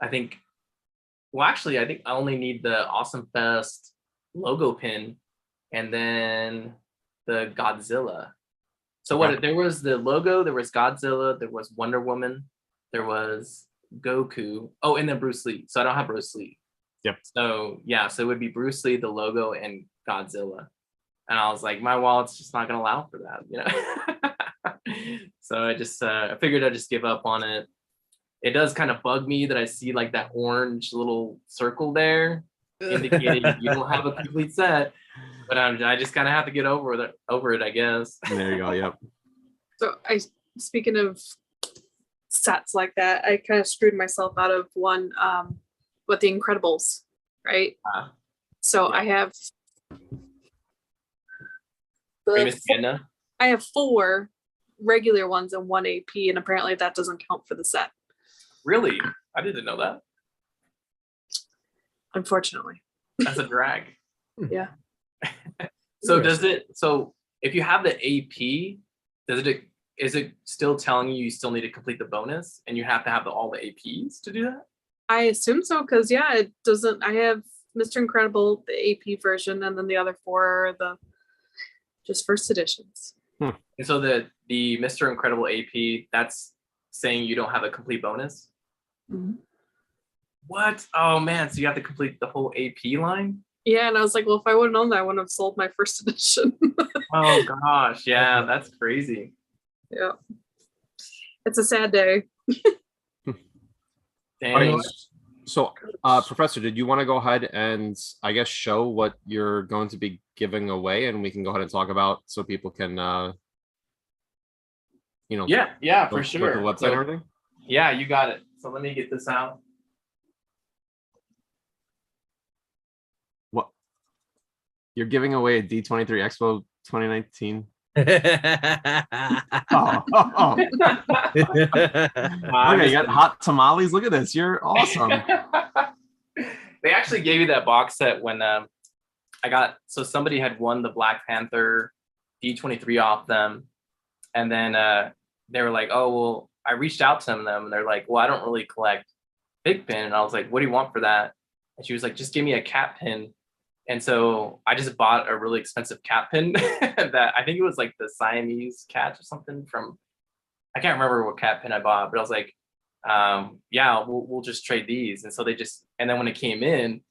I think I only need the Awesome Fest logo pin and then the Godzilla. So there was the logo, there was Godzilla, there was Wonder Woman, there was Goku. Oh, and then Bruce Lee. So I don't have Bruce Lee. Yep. So yeah, so it would be Bruce Lee, the logo, and Godzilla. And I was like, my wallet's just not gonna allow for that, So I figured I'd just give up on it. It does kind of bug me that I see like that orange little circle there indicating you don't have a complete set, but I just kind of have to get over it, I guess. There you go. Yep. So speaking of sets like that, I kind of screwed myself out of one with the Incredibles, right? So yeah. I have I have 4 regular ones and 1 AP, and apparently that doesn't count for the set. Really? I didn't know that. Unfortunately. That's a drag. Yeah. So if you have the AP, is it still telling you still need to complete the bonus and you have to have all the APs to do that? I assume so, because yeah, it doesn't. I have Mr. Incredible, the AP version, and then the other 4 are the just first editions. And so the Mr. Incredible AP, that's saying you don't have a complete bonus? Mhm. What? Oh man, so you have to complete the whole AP line? Yeah, and I was like, well, if I would have known that, I wouldn't have sold my first edition. Oh gosh, yeah, that's crazy. Yeah. It's a sad day. Dang. So, Professor, did you want to go ahead and I guess show what you're going to be giving away, and we can go ahead and talk about so people can, Yeah, for look at sure. the website So, and everything. yeah, you got it. So let me get this out. What? You're giving away a D23 Expo 2019. Oh. Okay, you got hot tamales. Look at this. You're awesome. They actually gave you that box set when somebody had won the Black Panther D23 off them, and then they were like, oh well, I reached out to them and they're like, well, I don't really collect FiGPiN, and I was like, what do you want for that? And she was like, just give me a cat pin. And so I just bought a really expensive cat pin that I think it was like the Siamese cat or something from, I can't remember what cat pin I bought, but I was like, yeah, we'll just trade these. And so and then when it came in,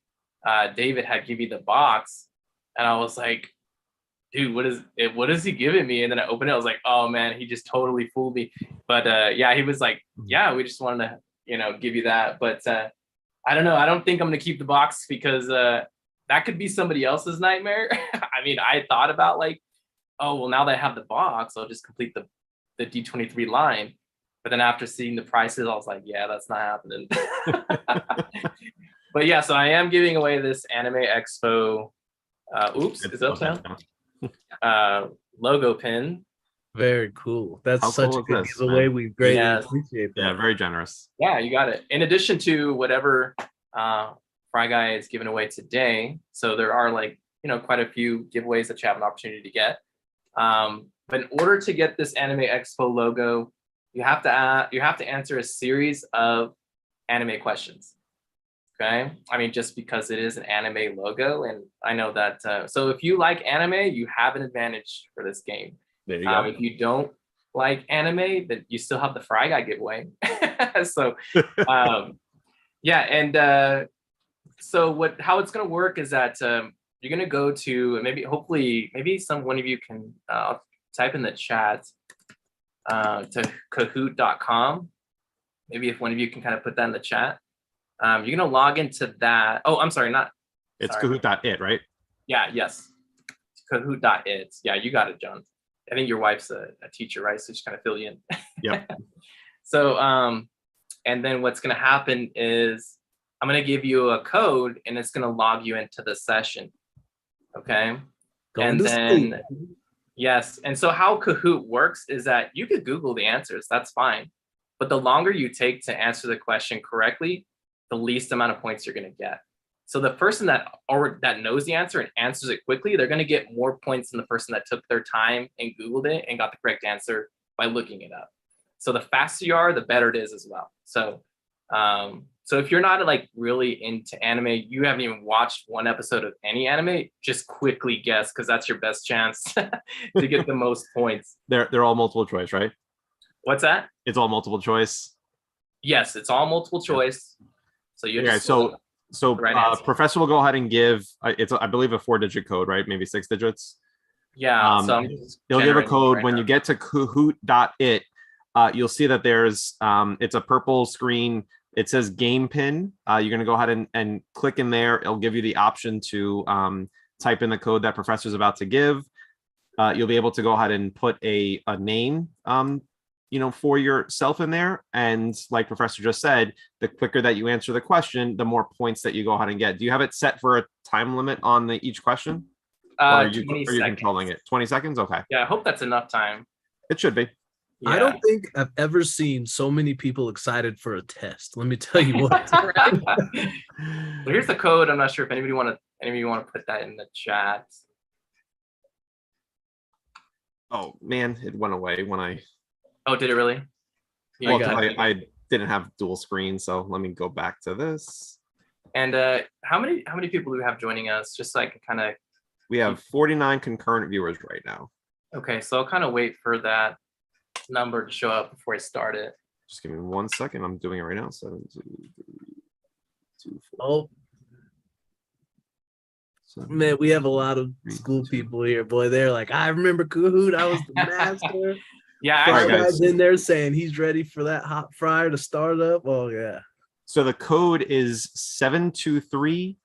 David had give me the box, and I was like, dude, what is he giving me? And then I opened it, I was like, oh man, he just totally fooled me. But yeah, he was like, yeah, we just wanted to, give you that. But I don't know. I don't think I'm gonna keep the box because that could be somebody else's nightmare. I mean, I thought about like, oh well, now that I have the box, I'll just complete the D23 line. But then after seeing the prices, I was like, yeah, that's not happening. But yeah, so I am giving away this Anime Expo. Oops, is it uptown? Logo pin. Very cool. That's How such cool a is good this, giveaway. man? We greatly Yes. appreciate that. Yeah, very generous. Yeah, you got it. In addition to whatever Fry Guy is giving away today, so there are quite a few giveaways that you have an opportunity to get. But in order to get this Anime Expo logo, you have to answer a series of anime questions. Okay, I mean, just because it is an anime logo, and I know that. So if you like anime, you have an advantage for this game. There you go. If you don't like anime, then you still have the Fry Guy giveaway. So, yeah, and so how it's gonna work is that you're gonna go to maybe one of you can type in the chat to Kahoot.com. Maybe if one of you can kind of put that in the chat. You're gonna log into that. Oh, I'm sorry, It's Kahoot.it, right? Yeah, yes. Kahoot.it. Yeah, you got it, John. I think your wife's a teacher, right? So she's kind of fill you in. Yep. So, and then what's gonna happen is I'm gonna give you a code, and it's gonna log you into the session. Okay. And then, yes. And so how Kahoot works is that you could Google the answers. That's fine. But the longer you take to answer the question correctly, the least amount of points you're going to get. So the person that knows the answer and answers it quickly, they're going to get more points than the person that took their time and Googled it and got the correct answer by looking it up. So the faster you are, the better it is as well. So, so if you're not really into anime, you haven't even watched one episode of any anime, just quickly guess, because that's your best chance to get the most points. They're all multiple choice, right? What's that? It's all multiple choice. Yes, it's all multiple choice. So you're Professor will go ahead and give I believe a 4-digit code, right? Maybe 6 digits. Yeah. So he'll give a code when you get to Kahoot.it. You'll see that there's it's a purple screen. It says game pin. You're going to go ahead and click in there. It'll give you the option to type in the code that Professor's about to give. You'll be able to go ahead and put a name for yourself in there. And like Professor just said, the quicker that you answer the question, the more points that you go ahead and get. Do you have it set for a time limit on each question? Are you controlling it? 20 seconds? Okay. Yeah, I hope that's enough time. It should be. Yeah. I don't think I've ever seen so many people excited for a test. Let me tell you what. Well, here's the code. I'm not sure if anybody want to Any of you want to put that in the chat? Oh man, it went away when I. Oh, did it really? Well, got I didn't have dual screen, so let me go back to this. And how many people do we have joining us? Just so I can kind of. We have 49 concurrent viewers right now. Okay, so I'll kind of wait for that number to show up before I start it. Just give me 1 second. I'm doing it right now. 7, 2, 3, 2, 4. Oh, 7, man, we have a lot of 3, school 2. people here. Boy, they're like, I remember Kahoot. I was the master. Yeah, Fry Alright, guys. Guy's in there saying he's ready for that hot fryer to start up. Oh, yeah. So the code is 7232439.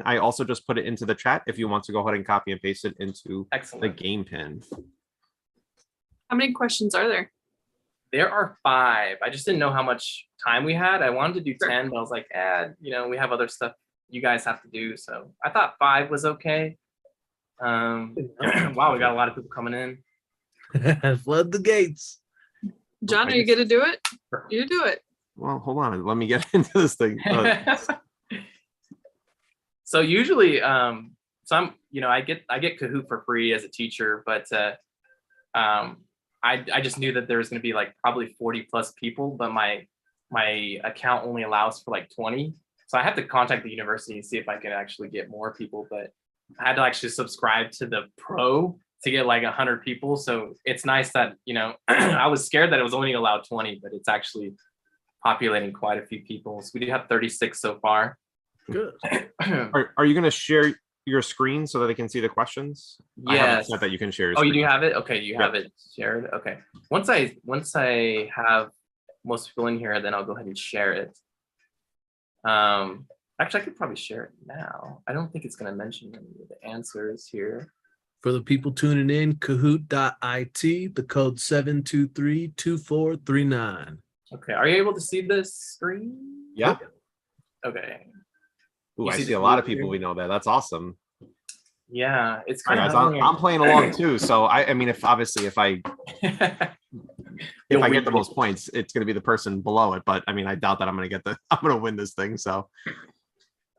I also just put it into the chat if you want to go ahead and copy and paste it into the excellent. game pin. How many questions are there? There are 5. I just didn't know how much time we had. I wanted to do Sure. 10, but I was like, we have other stuff you guys have to do. So I thought 5 was okay. Wow, we got a lot of people coming in. Flood the gates. John, I are you guess- gonna do it? You do it. Well, hold on. Let me get into this thing. So usually, I get Kahoot for free as a teacher, but I just knew that there was going to be like probably 40 plus people, but my account only allows for like 20. So I have to contact the university and see if I can actually get more people, but I had to actually subscribe to the pro to get like 100 people. So it's nice that, I was scared that it was only allowed 20, but it's actually populating quite a few people. So we do have 36 so far. Good. Are you going to share your screen so that they can see the questions? I have Yes. it set that you can share your Oh, you screen. do have it? Okay, you have it shared. Okay. Once I have most people in here, then I'll go ahead and share it. Actually, I could probably share it now. I don't think it's going to mention any of the answers here. For the people tuning in, Kahoot.it, the code 7232439. Okay, are you able to see this screen? Yeah. Okay. Ooh, You I see see the a lot of blue people here? we know there. That's awesome. Yeah, it's All kind right, of. guys, I'm playing along too. So I mean, if I get the most points, it's going to be the person below it. But I mean, I doubt that I'm going to win this thing. So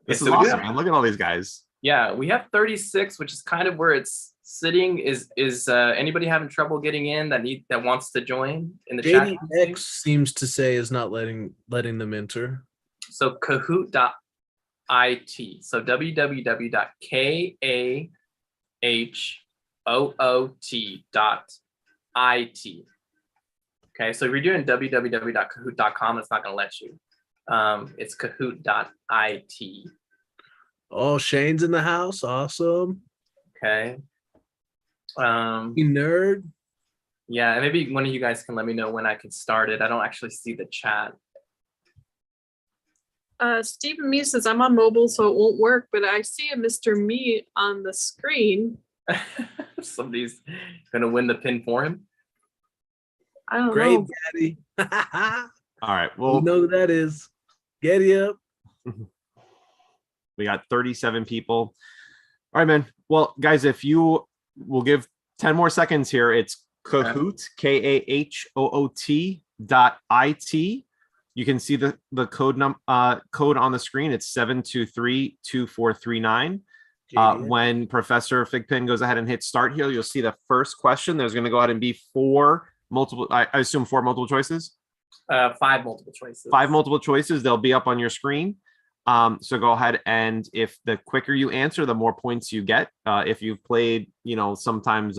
this so is we do awesome, have- man. Look at all these guys. Yeah, we have 36, which is kind of where it's sitting. Is anybody having trouble getting in that wants to join in the chat? JDX seems to say is not letting them enter. So Kahoot.it. So www.kahoot.it. Okay, so if you're doing www.kahoot.com, it's not going to let you. It's Kahoot.it. Oh, Shane's in the house. Awesome. Okay. You nerd. Yeah, and maybe one of you guys can let me know when I can start it. I don't actually see the chat. Stephen Me says I'm on mobile, so it won't work, but I see a Mr. Me on the screen. Somebody's gonna win the pin for him. I don't Great, know. Daddy. All right. We Well, know who that is. Getty up. we got 37 people. All right, man. Well, guys, if you will give 10 more seconds here, it's Kahoot, KAHOOT.IT. You can see the code on the screen. It's 7232439. When Professor FiGPiN goes ahead and hits start here, you'll see the first question. There's going to go ahead and be 4 multiple, I assume 4 multiple choices. 5 multiple choices. 5 multiple choices. They'll be up on your screen. So go ahead, and if the quicker you answer, the more points you get. If you've played, sometimes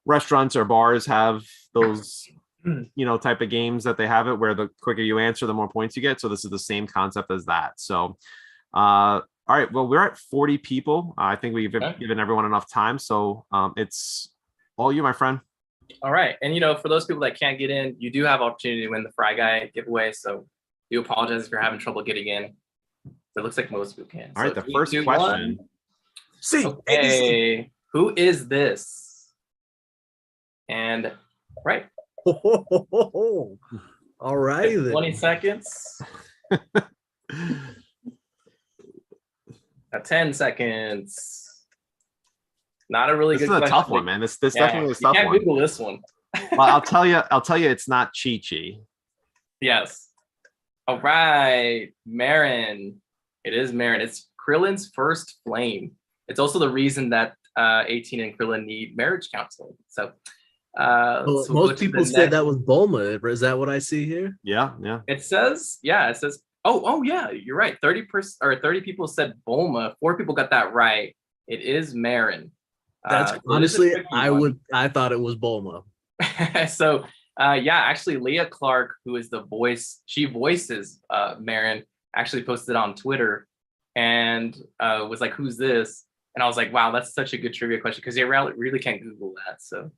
restaurants or bars have those, type of games that they have it where the quicker you answer, the more points you get. So this is the same concept as that. So, all right, well, we're at 40 people. I think we've given everyone enough time. So it's all you, my friend. All right. And, for those people that can't get in, you do have opportunity to win the Fry Guy giveaway. So do apologize if you're having trouble getting in. It looks like most people can. All right, So the first question. See, Okay, who is this? And right. All righty then. 20 seconds. 10 seconds. Not a really This good is a question. tough one, man. This definitely is a you tough can't one. Google this one. Well, I'll tell you, it's not Chi-Chi. Yes. All right, Marin. It is Marin. It's Krillin's first flame. It's also the reason that 18 and Krillin need marriage counseling. So, Well, so we'll go most to the people say next. that was Bulma. Is that what I see here? Yeah. It says, oh yeah, you're right. 30% or 30 people said Bulma. 4 people got that right. It is Marin. That's So honestly, this is a tricky one. I thought it was Bulma. So yeah, actually Leah Clark, who is the voice, she voices Marin, actually posted on Twitter and was like, who's this? And I was like, wow, that's such a good trivia question because you really can't Google that. So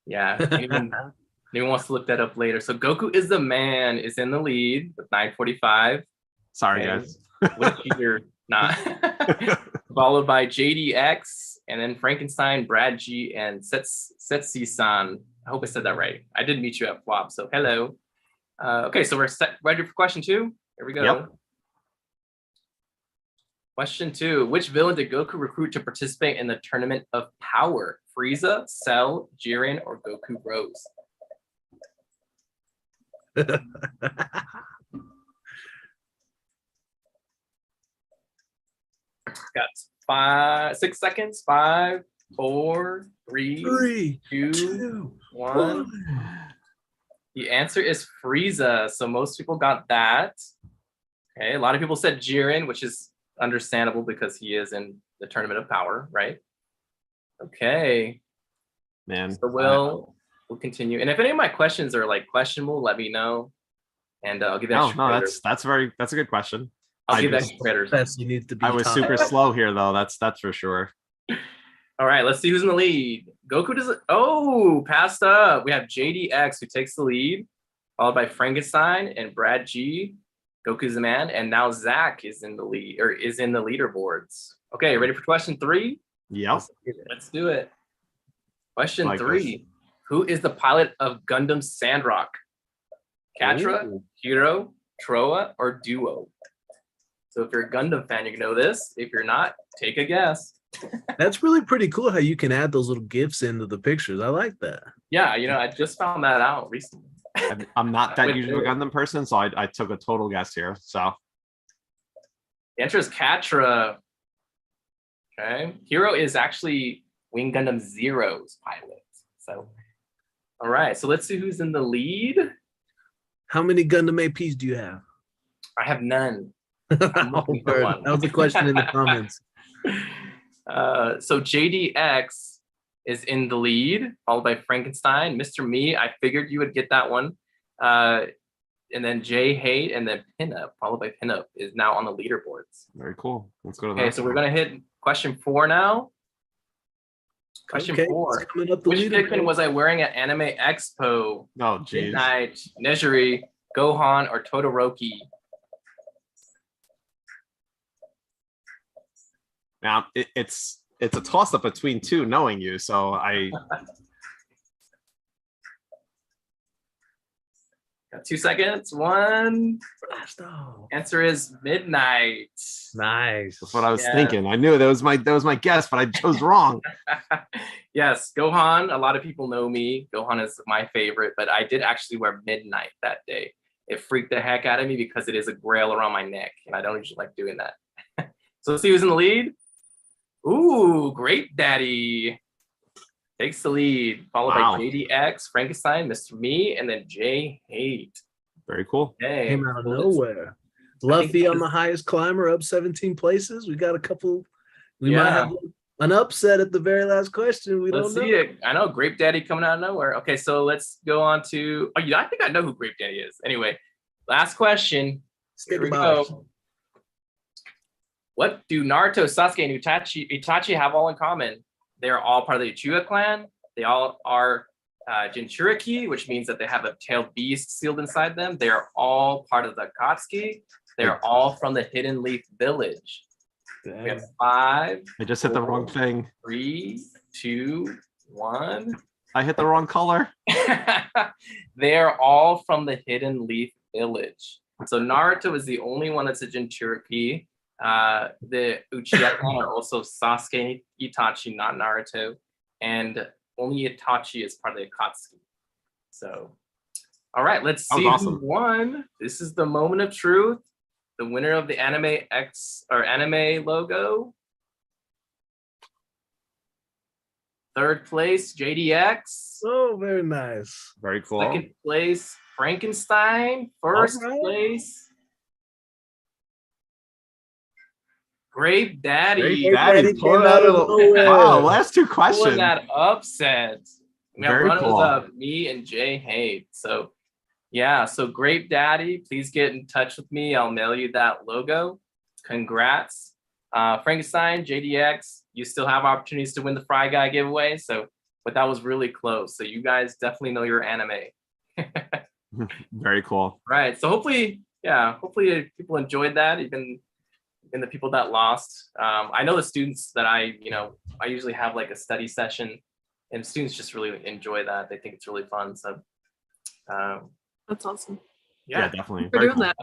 yeah, anyone wants to look that up later. So Goku is the man is in the lead with 945. Sorry, guys. What a cheater, not. Followed by JDX and then Frankenstein, Brad G, and Setsi-san. I hope I said that right. I did meet you at Flop, so hello. Okay, so we're ready for question 2. Here we go. Yep. Question 2. Which villain did Goku recruit to participate in the Tournament of Power? Frieza, Cell, Jiren, or Goku Rose? Got 6 seconds. 5, 4, 3, 2, 1. The answer is Frieza. So most people got that. Okay, a lot of people said Jiren, which is understandable because he is in the Tournament of Power, right? Okay. Man. So we'll continue. And if any of my questions are like questionable, let me know. And I'll give that. No, that's a good question. I'll give extra creditors. You need to be I was super slow here though. That's for sure. All right, let's see who's in the lead. Goku does it. Oh, passed up. We have JDX who takes the lead, followed by Frankenstein and Brad G. Goku's the man, and now Zach is in the lead or is in the leaderboards. Okay, ready for question 3? Yep. Let's do it. Question 3. Who is the pilot of Gundam Sandrock? Catra, Hero, Troa, or Duo? So if you're a Gundam fan, you can know this. If you're not, take a guess. That's really pretty cool how you can add those little GIFs into the pictures. I like that. Yeah, I just found that out recently. I'm not that usually a Gundam person, so I took a total guess here. So the answer is Catra. Okay. Hero is actually Wing Gundam Zero's pilot. So, all right. So let's see who's in the lead. How many Gundam APs do you have? I have none. That was a question in the comments. So JDX is in the lead, followed by Frankenstein. Mr. Me, I figured you would get that one. And then J Hate and then Pinup, followed by Pinup, is now on the leaderboards. Very cool. Let's go to that. Okay, so we're gonna hit question 4 now. Question 4. Which FiGPiN was I wearing at Anime Expo? Oh, geez. Midnight, Nejiri, Gohan, or Todoroki? Now it's a toss up between 2, knowing you. So I got 2 seconds. 1. Answer is Midnight. Nice. That's what I was thinking. I knew that was my guess, but I chose wrong. Yes, Gohan. A lot of people know me. Gohan is my favorite, but I did actually wear Midnight that day. It freaked the heck out of me because it is a grail around my neck, and I don't usually like doing that. So let's see who's in the lead. Ooh, Grape Daddy takes the lead, followed by JDX, Frankenstein, Mr. Me, and then J Hate. Very cool. Okay. Came out of nowhere. Luffy on the highest climber, up 17 places. We got a couple. We might have an upset at the very last question. Let's see it. I know Grape Daddy coming out of nowhere. Okay, so let's go on to. Oh, I think I know who Grape Daddy is. Anyway, last question. Here we go. What do Naruto, Sasuke, and Itachi have all in common? They're all part of the Uchiha clan. They all are Jinchuriki, which means that they have a tailed beast sealed inside them. They are all part of the Akatsuki. They're all from the Hidden Leaf Village. Damn. We have 5. I just hit the wrong thing. 3, 2, 1. I hit the wrong color. They are all from the Hidden Leaf Village. So Naruto is the only one that's a Jinchuriki. The Uchiha clan are also Sasuke, Itachi, not Naruto, and only Itachi is part of the Akatsuki. So, all right, let's see who won. This is the moment of truth. the winner of the anime logo. Third place, JDX. Oh, very nice. Very cool. Second place, Frankenstein. First place, Grape Daddy. Grape Daddy came out of nowhere. Wow, last two Pulling questions. that upset. We have Very runners cool. up, me and Jay Haid. So yeah, so Grape Daddy, please get in touch with me. I'll mail you that logo. Congrats. Frankenstein, JDX, you still have opportunities to win the Fry Guy giveaway. So, but that was really close. So you guys definitely know your anime. Very cool. Right. So hopefully people enjoyed that, even the people that lost. I know the students that I usually have like a study session, and students just really enjoy that. They think it's really fun. So That's awesome. Yeah, definitely. For Very doing cool. that.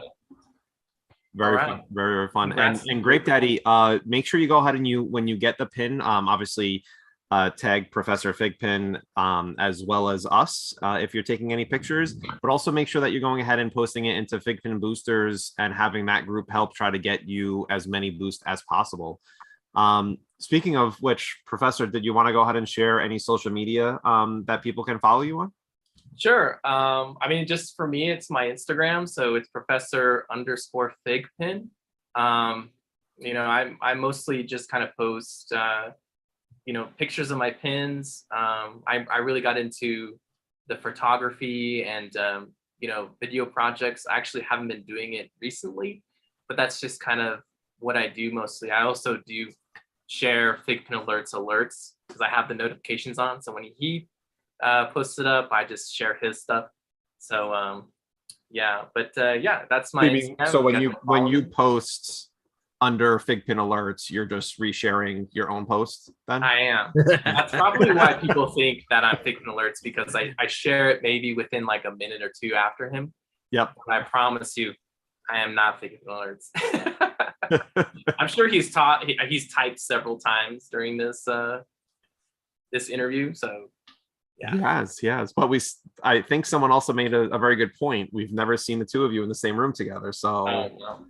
Very All fun. right. Very, very fun. Congrats. And Grape Daddy, make sure you go ahead and when you get the pin, obviously tag Professor FiGPiN as well as us if you're taking any pictures, but also make sure that you're going ahead and posting it into FiGPiN boosters and having that group help try to get you as many boosts as possible. Speaking of which, Professor, did you want to go ahead and share any social media that people can follow you on? Sure. I mean, just for me, it's my Instagram. So it's Professor_FiGPiN. I mostly just kind of post, pictures of my pins. I really got into the photography and, video projects. I actually haven't been doing it recently, but that's just kind of what I do mostly. I also do share FiGPiN alerts because I have the notifications on. So when he posts it up, I just share his stuff. So that's my Instagram. So when you post under FiGPiN alerts, you're just resharing your own posts then? I am. That's probably why people think that I'm FiGPiN alerts, because I share it maybe within like a minute or two after him. Yep. But I promise you, I am not FiGPiN alerts. I'm sure he's typed several times during this interview. So yeah. Yes. But I think someone also made a very good point. We've never seen the two of you in the same room together. So no.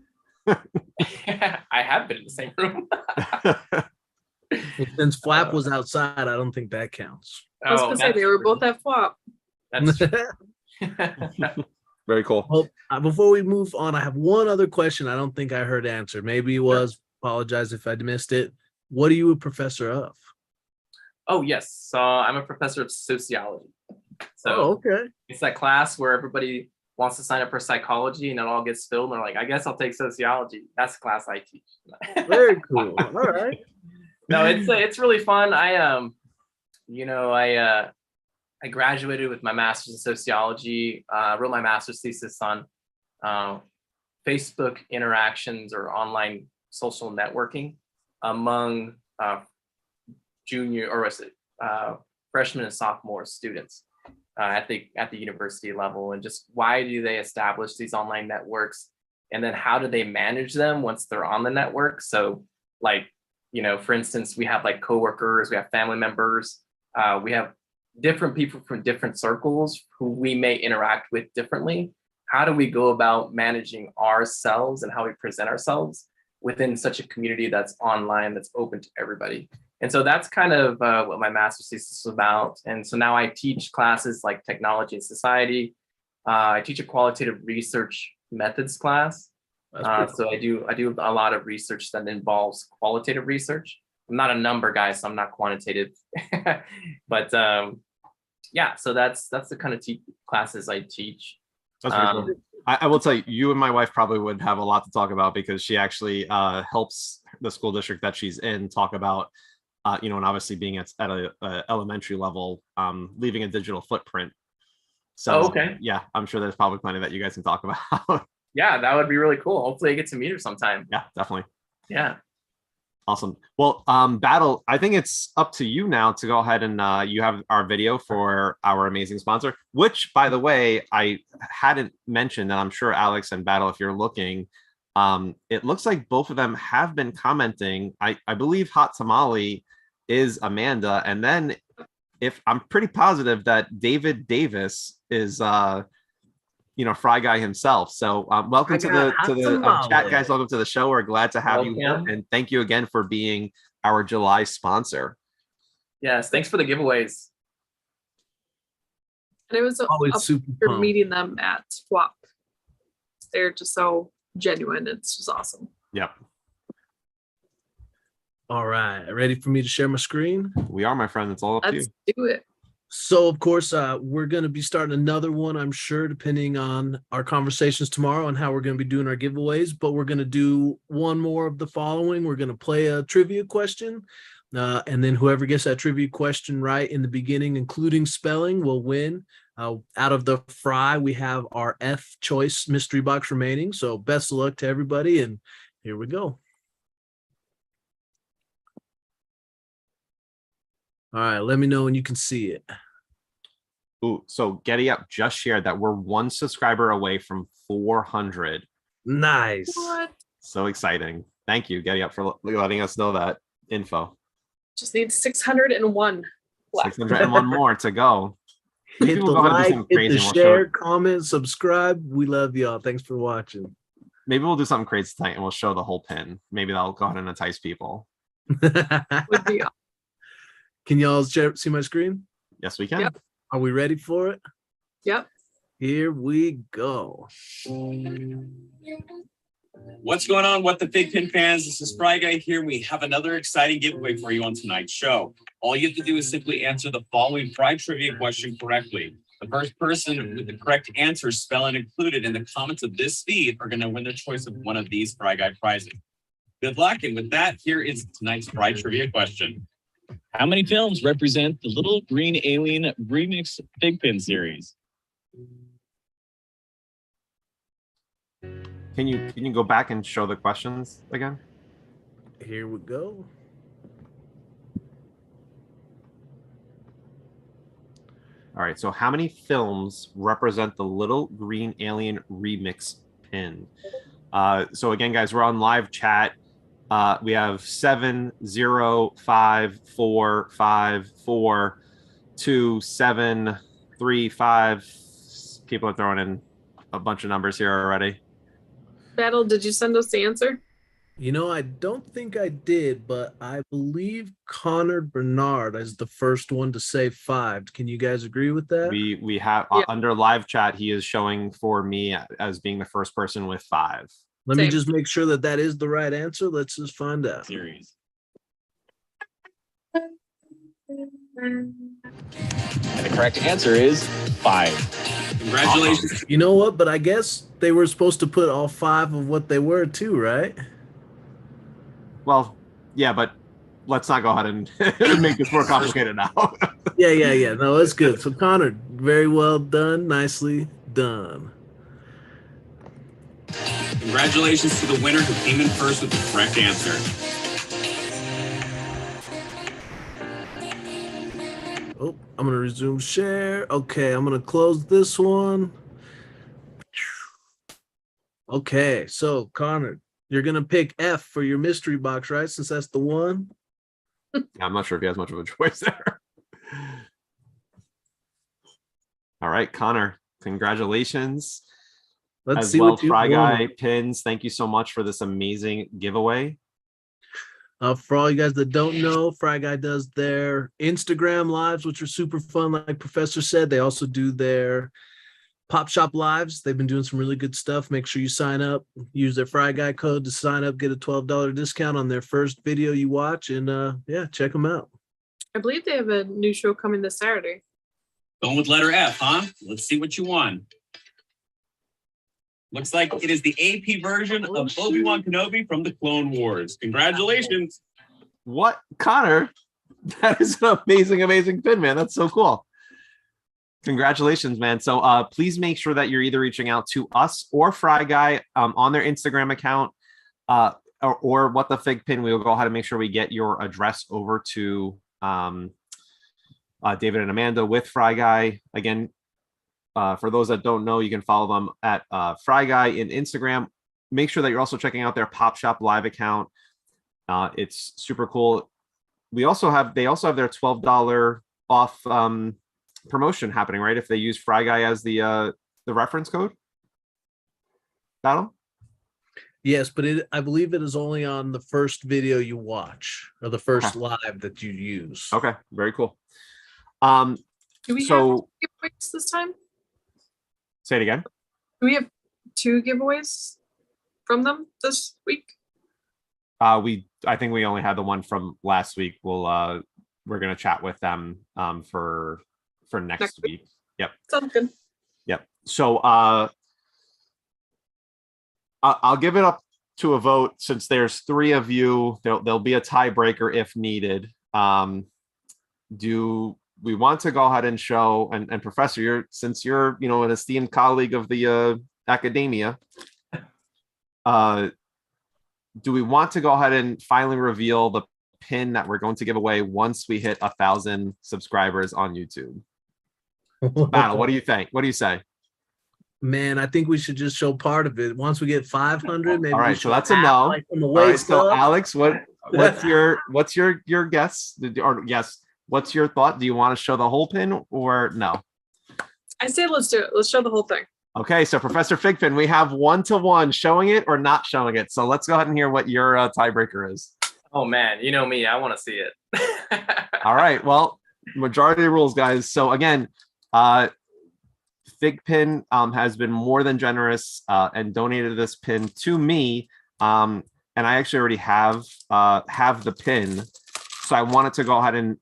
I have been in the same room. Since Flap was outside, I don't think that counts. I was gonna say they were both at FWAP. That's true. Very cool. Well, before we move on, I have one other question I don't think I heard answered. Maybe it was, apologize if I missed it. What are you a professor of? Oh, yes. So I'm a professor of sociology. So okay. It's that class where everybody wants to sign up for psychology and it all gets filled. And they're like, I guess I'll take sociology. That's the class I teach. Very cool. All right. No, it's really fun. I graduated with my master's in sociology. Wrote my master's thesis on Facebook interactions or online social networking among freshman and sophomore students at the university level, and just why do they establish these online networks, and then how do they manage them once they're on the network? So for instance, we have like coworkers, we have family members, we have different people from different circles who we may interact with differently. How do we go about managing ourselves and how we present ourselves within such a community that's online, that's open to everybody? And so that's kind of what my master's thesis was about. And so now I teach classes like technology and society. I teach a qualitative research methods class. So I do a lot of research that involves qualitative research. I'm not a number guy, so I'm not quantitative. But so that's the kind of classes I teach. That's pretty cool. I will tell you, you and my wife probably would have a lot to talk about, because she actually helps the school district that she's in talk about and obviously being at a elementary level, leaving a digital footprint. So okay. Yeah, I'm sure there's probably plenty that you guys can talk about. Yeah, that would be really cool. Hopefully I get to meet her sometime. Yeah, definitely. Yeah. Awesome. Well, Battle, I think it's up to you now to go ahead and you have our video for our amazing sponsor, which, by the way, I hadn't mentioned, and I'm sure Alex and Battle, if you're looking, it looks like both of them have been commenting. I believe Hot Tamale is Amanda, and then if I'm pretty positive that David Davis is Fry Guy himself. So welcome to the chat, guys. Welcome to the show. We're glad to have you here, and thank you again for being our July sponsor. Yes, thanks for the giveaways. And it was Always super for meeting them at Swap. They're just so genuine. It's just awesome. Yep. All right, ready for me to share my screen? We are, my friend. It's all up to you. Let's do it. So, of course, we're going to be starting another one, I'm sure, depending on our conversations tomorrow and how we're going to be doing our giveaways. But we're going to do one more of the following. We're going to play a trivia question. And then whoever gets that trivia question right in the beginning, including spelling, will win. Out of the fry, we have our F choice mystery box remaining. So best of luck to everybody. And here we go. All right, let me know when you can see it. Ooh, so Getty Up just shared that we're 1 subscriber away from 400. Nice. What? So exciting. Thank you, Getty Up, for letting us know that info. Just need 601 left. 601 more to go. Hit the like, hit the share, comment, subscribe. We love y'all. Thanks for watching. Maybe we'll do something crazy tonight and we'll show the whole pin. Maybe that'll go ahead and entice people. Would be Can y'all see my screen? Yes, we can. Yep. Are we ready for it? Yep. Here we go. What's going on, What the FiGPiN fans? This is Fry Guy here. We have another exciting giveaway for you on tonight's show. All you have to do is simply answer the following Fry trivia question correctly. The first person with the correct answer, spelling included in the comments of this feed, are going to win their choice of one of these Fry Guy prizes. Good luck, and with that, here is tonight's Fry trivia question. How many films represent the Little Green Alien Remix FiGPiN series? Can you go back and show the questions again? Here we go. All right, so how many films represent the Little Green Alien Remix pin? So again, guys, we're on live chat. We have 7, 0, 5, 4, 5, 4, 2, 7, 3, 5. People are throwing in a bunch of numbers here already. Battle, did you send us the answer? You know, I don't think I did, but I believe Connor Bernard is the first one to say 5. Can you guys agree with that? We have Yeah. Under live chat, he is showing for me as being the first person with 5. Let me Same. just make sure that is the right answer. Let's just find out. Series. And the correct answer is 5. Congratulations. You know what? But I guess they were supposed to put all 5 of what they were too, right? Well, yeah, but let's not go ahead and make this more complicated now. Yeah. No, that's good. So Connor, very well done. Nicely done. Congratulations to the winner who came in first with the correct answer. Oh, I'm going to resume share. Okay, I'm going to close this one. Okay, so Connor, you're going to pick F for your mystery box, right? Since that's the one. I'm not sure if he has much of a choice there. All right, Connor, congratulations. Let's as see well, what you Fry Guy won. Pins, thank you so much for this amazing giveaway. For all you guys that don't know, Fry Guy does their Instagram lives, which are super fun. Like Professor said, they also do their Pop Shop lives. They've been doing some really good stuff. Make sure you sign up, use their Fry Guy code to sign up, get a $12 discount on their first video you watch, and yeah, check them out. I believe they have a new show coming this Saturday. Going with letter F, huh? Let's see what you won. Looks like it is the AP version of Obi-Wan Kenobi from the Clone Wars. Congratulations. What? Connor? That is an amazing pin, man. That's so cool. Congratulations, man. So please make sure that you're either reaching out to us or Fry Guy on their Instagram account or What the FiGPiN. We'll go ahead and make sure we get your address over to David and Amanda with Fry Guy. Again, for those that don't know, you can follow them at Fry Guy in Instagram. Make sure that you're also checking out their Pop Shop Live account. It's super cool. They also have their $12 off promotion happening, right? If they use Fry Guy as the reference code. battle? Yes, but I believe it is only on the first video you watch or the first live that you use. Okay, very cool. Do we have So giveaways this time? say it again. Do we have 2 giveaways from them this week? I think we only had the one from last week. We're gonna chat with them for next week. Yep. Sounds good. Yep. So I'll give it up to a vote since there's 3 of you. There'll be a tiebreaker if needed. Do we want to go ahead and show and Professor, since you're an esteemed colleague of the academia, do we want to go ahead and finally reveal the pin that we're going to give away once we hit 1,000 subscribers on YouTube? Battle, what do you think? What do you say? Man, I think we should just show part of it. Once we get 500, maybe. All right, so that's a no. Like from the All right, so up. Alex, what's your guess? Or yes, what's your thought? Do you want to show the whole pin or no? I say let's do it. Let's show the whole thing. Okay, so Professor FiGPiN, we have 1-to-1 showing it or not showing it. So let's go ahead and hear what your tiebreaker is. Oh man, you know me, I want to see it. All right, well, majority of rules, guys. So again, FiGPiN has been more than generous and donated this pin to me. And I actually already have the pin. So I wanted to go ahead and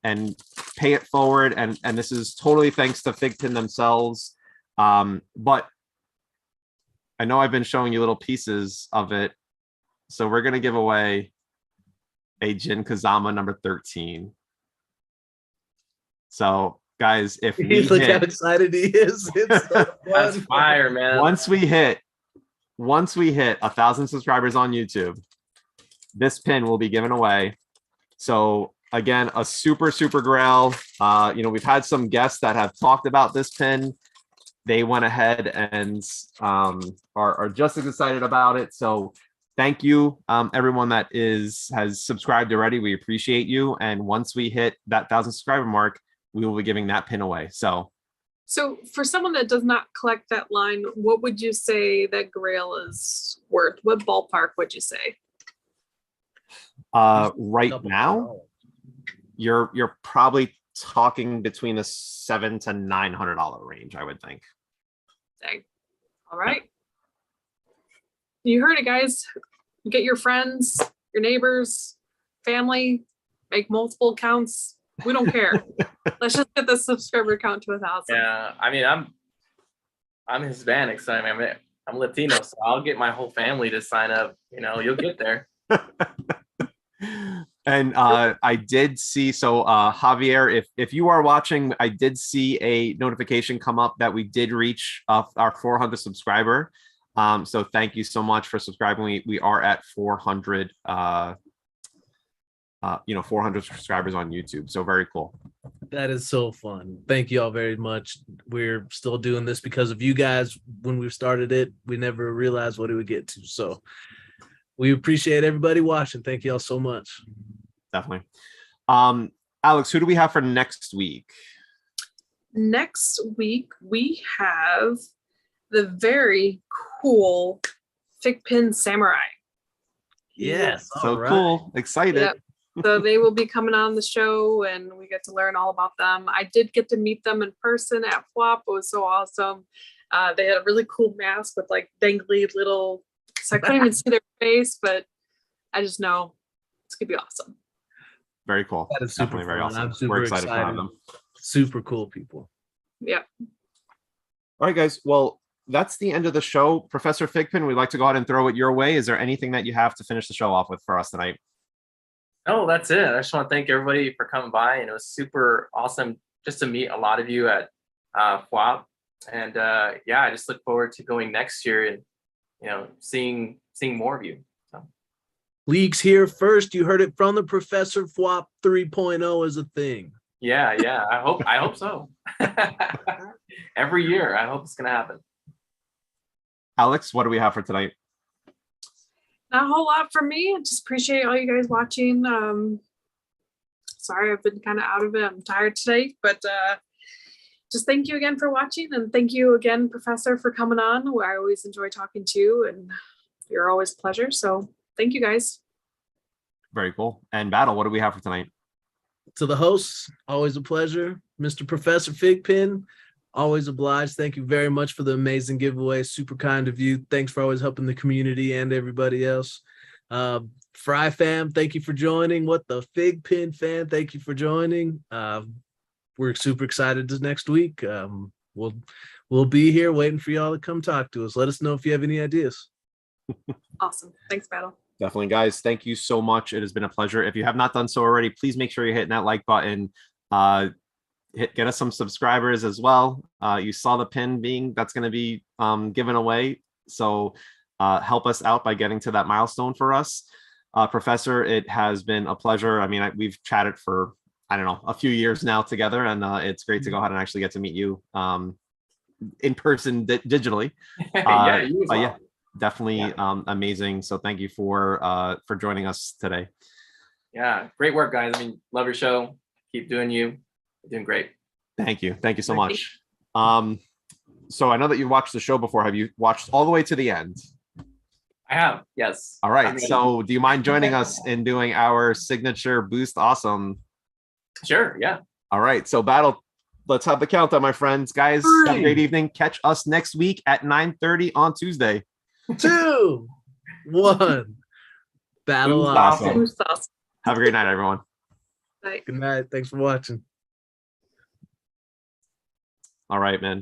pay it forward. And this is totally thanks to FiGPiN themselves. But I know I've been showing you little pieces of it. So we're going to give away a Jin Kazama number 13. So guys, if we look how excited he is. It's so That's fire, man. Once we hit 1,000 subscribers on YouTube, this pin will be given away. So again, a super grail. We've had some guests that have talked about this pin. They went ahead and are just as excited about it. So thank you, everyone that has subscribed already. We appreciate you. And once we hit that 1,000 subscriber mark, we will be giving that pin away. So for someone that does not collect that line, what would you say that Grail is worth? What ballpark would you say? right now, you're probably talking between the $700 to $900 range, I would think. Dang. All right. You heard it, guys. Get your friends, your neighbors, family, make multiple accounts. We don't care. Let's just get the subscriber count to 1,000. Yeah, I mean, I'm Hispanic, so I'm Latino, so I'll get my whole family to sign up. You'll get there. And I did see, so Javier, if you are watching, I did see a notification come up that we did reach our 400 subscriber. So thank you so much for subscribing. We are at 400 400 subscribers on YouTube. So very cool. That is so fun. Thank you all very much. We're still doing this because of you guys. When we started it, we never realized what it would get to. So we appreciate everybody watching. Thank you all so much. Definitely. Alex, who do we have for next week? Next week, we have the very cool FiGPiN Samurai. Yes. So right. cool. Excited. Yep. So they will be coming on the show and we get to learn all about them. I did get to meet them in person at FWAP. It was so awesome. They had a really cool mask with like dangly little, so I couldn't even see their face, but I just know it's gonna be awesome. Very cool. That is super Definitely very fun. awesome. I'm super We're excited to have them. Super cool people. Yeah. All right, guys. Well, that's the end of the show. Professor FiGPiN, we'd like to go ahead and throw it your way. Is there anything that you have to finish the show off with for us tonight? Oh, that's it. I just want to thank everybody for coming by, and it was super awesome just to meet a lot of you at FWAP. And I just look forward to going next year and seeing more of you. So. Leagues here first. You heard it from the professor. FWAP 3.0 is a thing. Yeah. I hope so. Every year, I hope it's gonna happen. Alex, what do we have for tonight? Not a whole lot for me. I just appreciate all you guys watching. Sorry, I've been kind of out of it. I'm tired today, but just thank you again for watching, and thank you again, Professor, for coming on. I always enjoy talking to you, and you're always a pleasure. So thank you guys. Very cool. And Battle, what do we have for tonight? To the hosts, always a pleasure. Mr. Professor FiGPiN, always obliged. Thank you very much for the amazing giveaway. Super kind of you. Thanks for always helping the community and everybody else. Fry fam, thank you for joining. What the FiGPiN fan, thank you for joining. We're super excited this next week. We'll be here waiting for y'all to come talk to us. Let us know if you have any ideas. Awesome. Thanks, Battle. Definitely, guys. Thank you so much. It has been a pleasure. If you have not done so already, please make sure you're hitting that like button. Get us some subscribers as well. You saw the pin that's going to be given away. So help us out by getting to that milestone for us. Professor, it has been a pleasure. I mean, we've chatted for, I don't know, a few years now together, and it's great to go ahead and actually get to meet you in person digitally. Yeah, you as well. Yeah, definitely amazing. So thank you for joining us today. Yeah, great work, guys. I mean, love your show. Keep doing you. You're doing great. Thank you so much. So I know that you've watched the show before. Have you watched all the way to the end? I have, yes. All right. So do you mind joining us in doing our signature Boost Awesome? Sure, yeah. All right. So Battle, let's have the countdown, my friends. Guys, have a great evening. Catch us next week at 9:30 on Tuesday. 2, 1. Battle Boost awesome. Boost awesome. Have a great night, everyone. Bye. Good night. Thanks for watching. All right, man.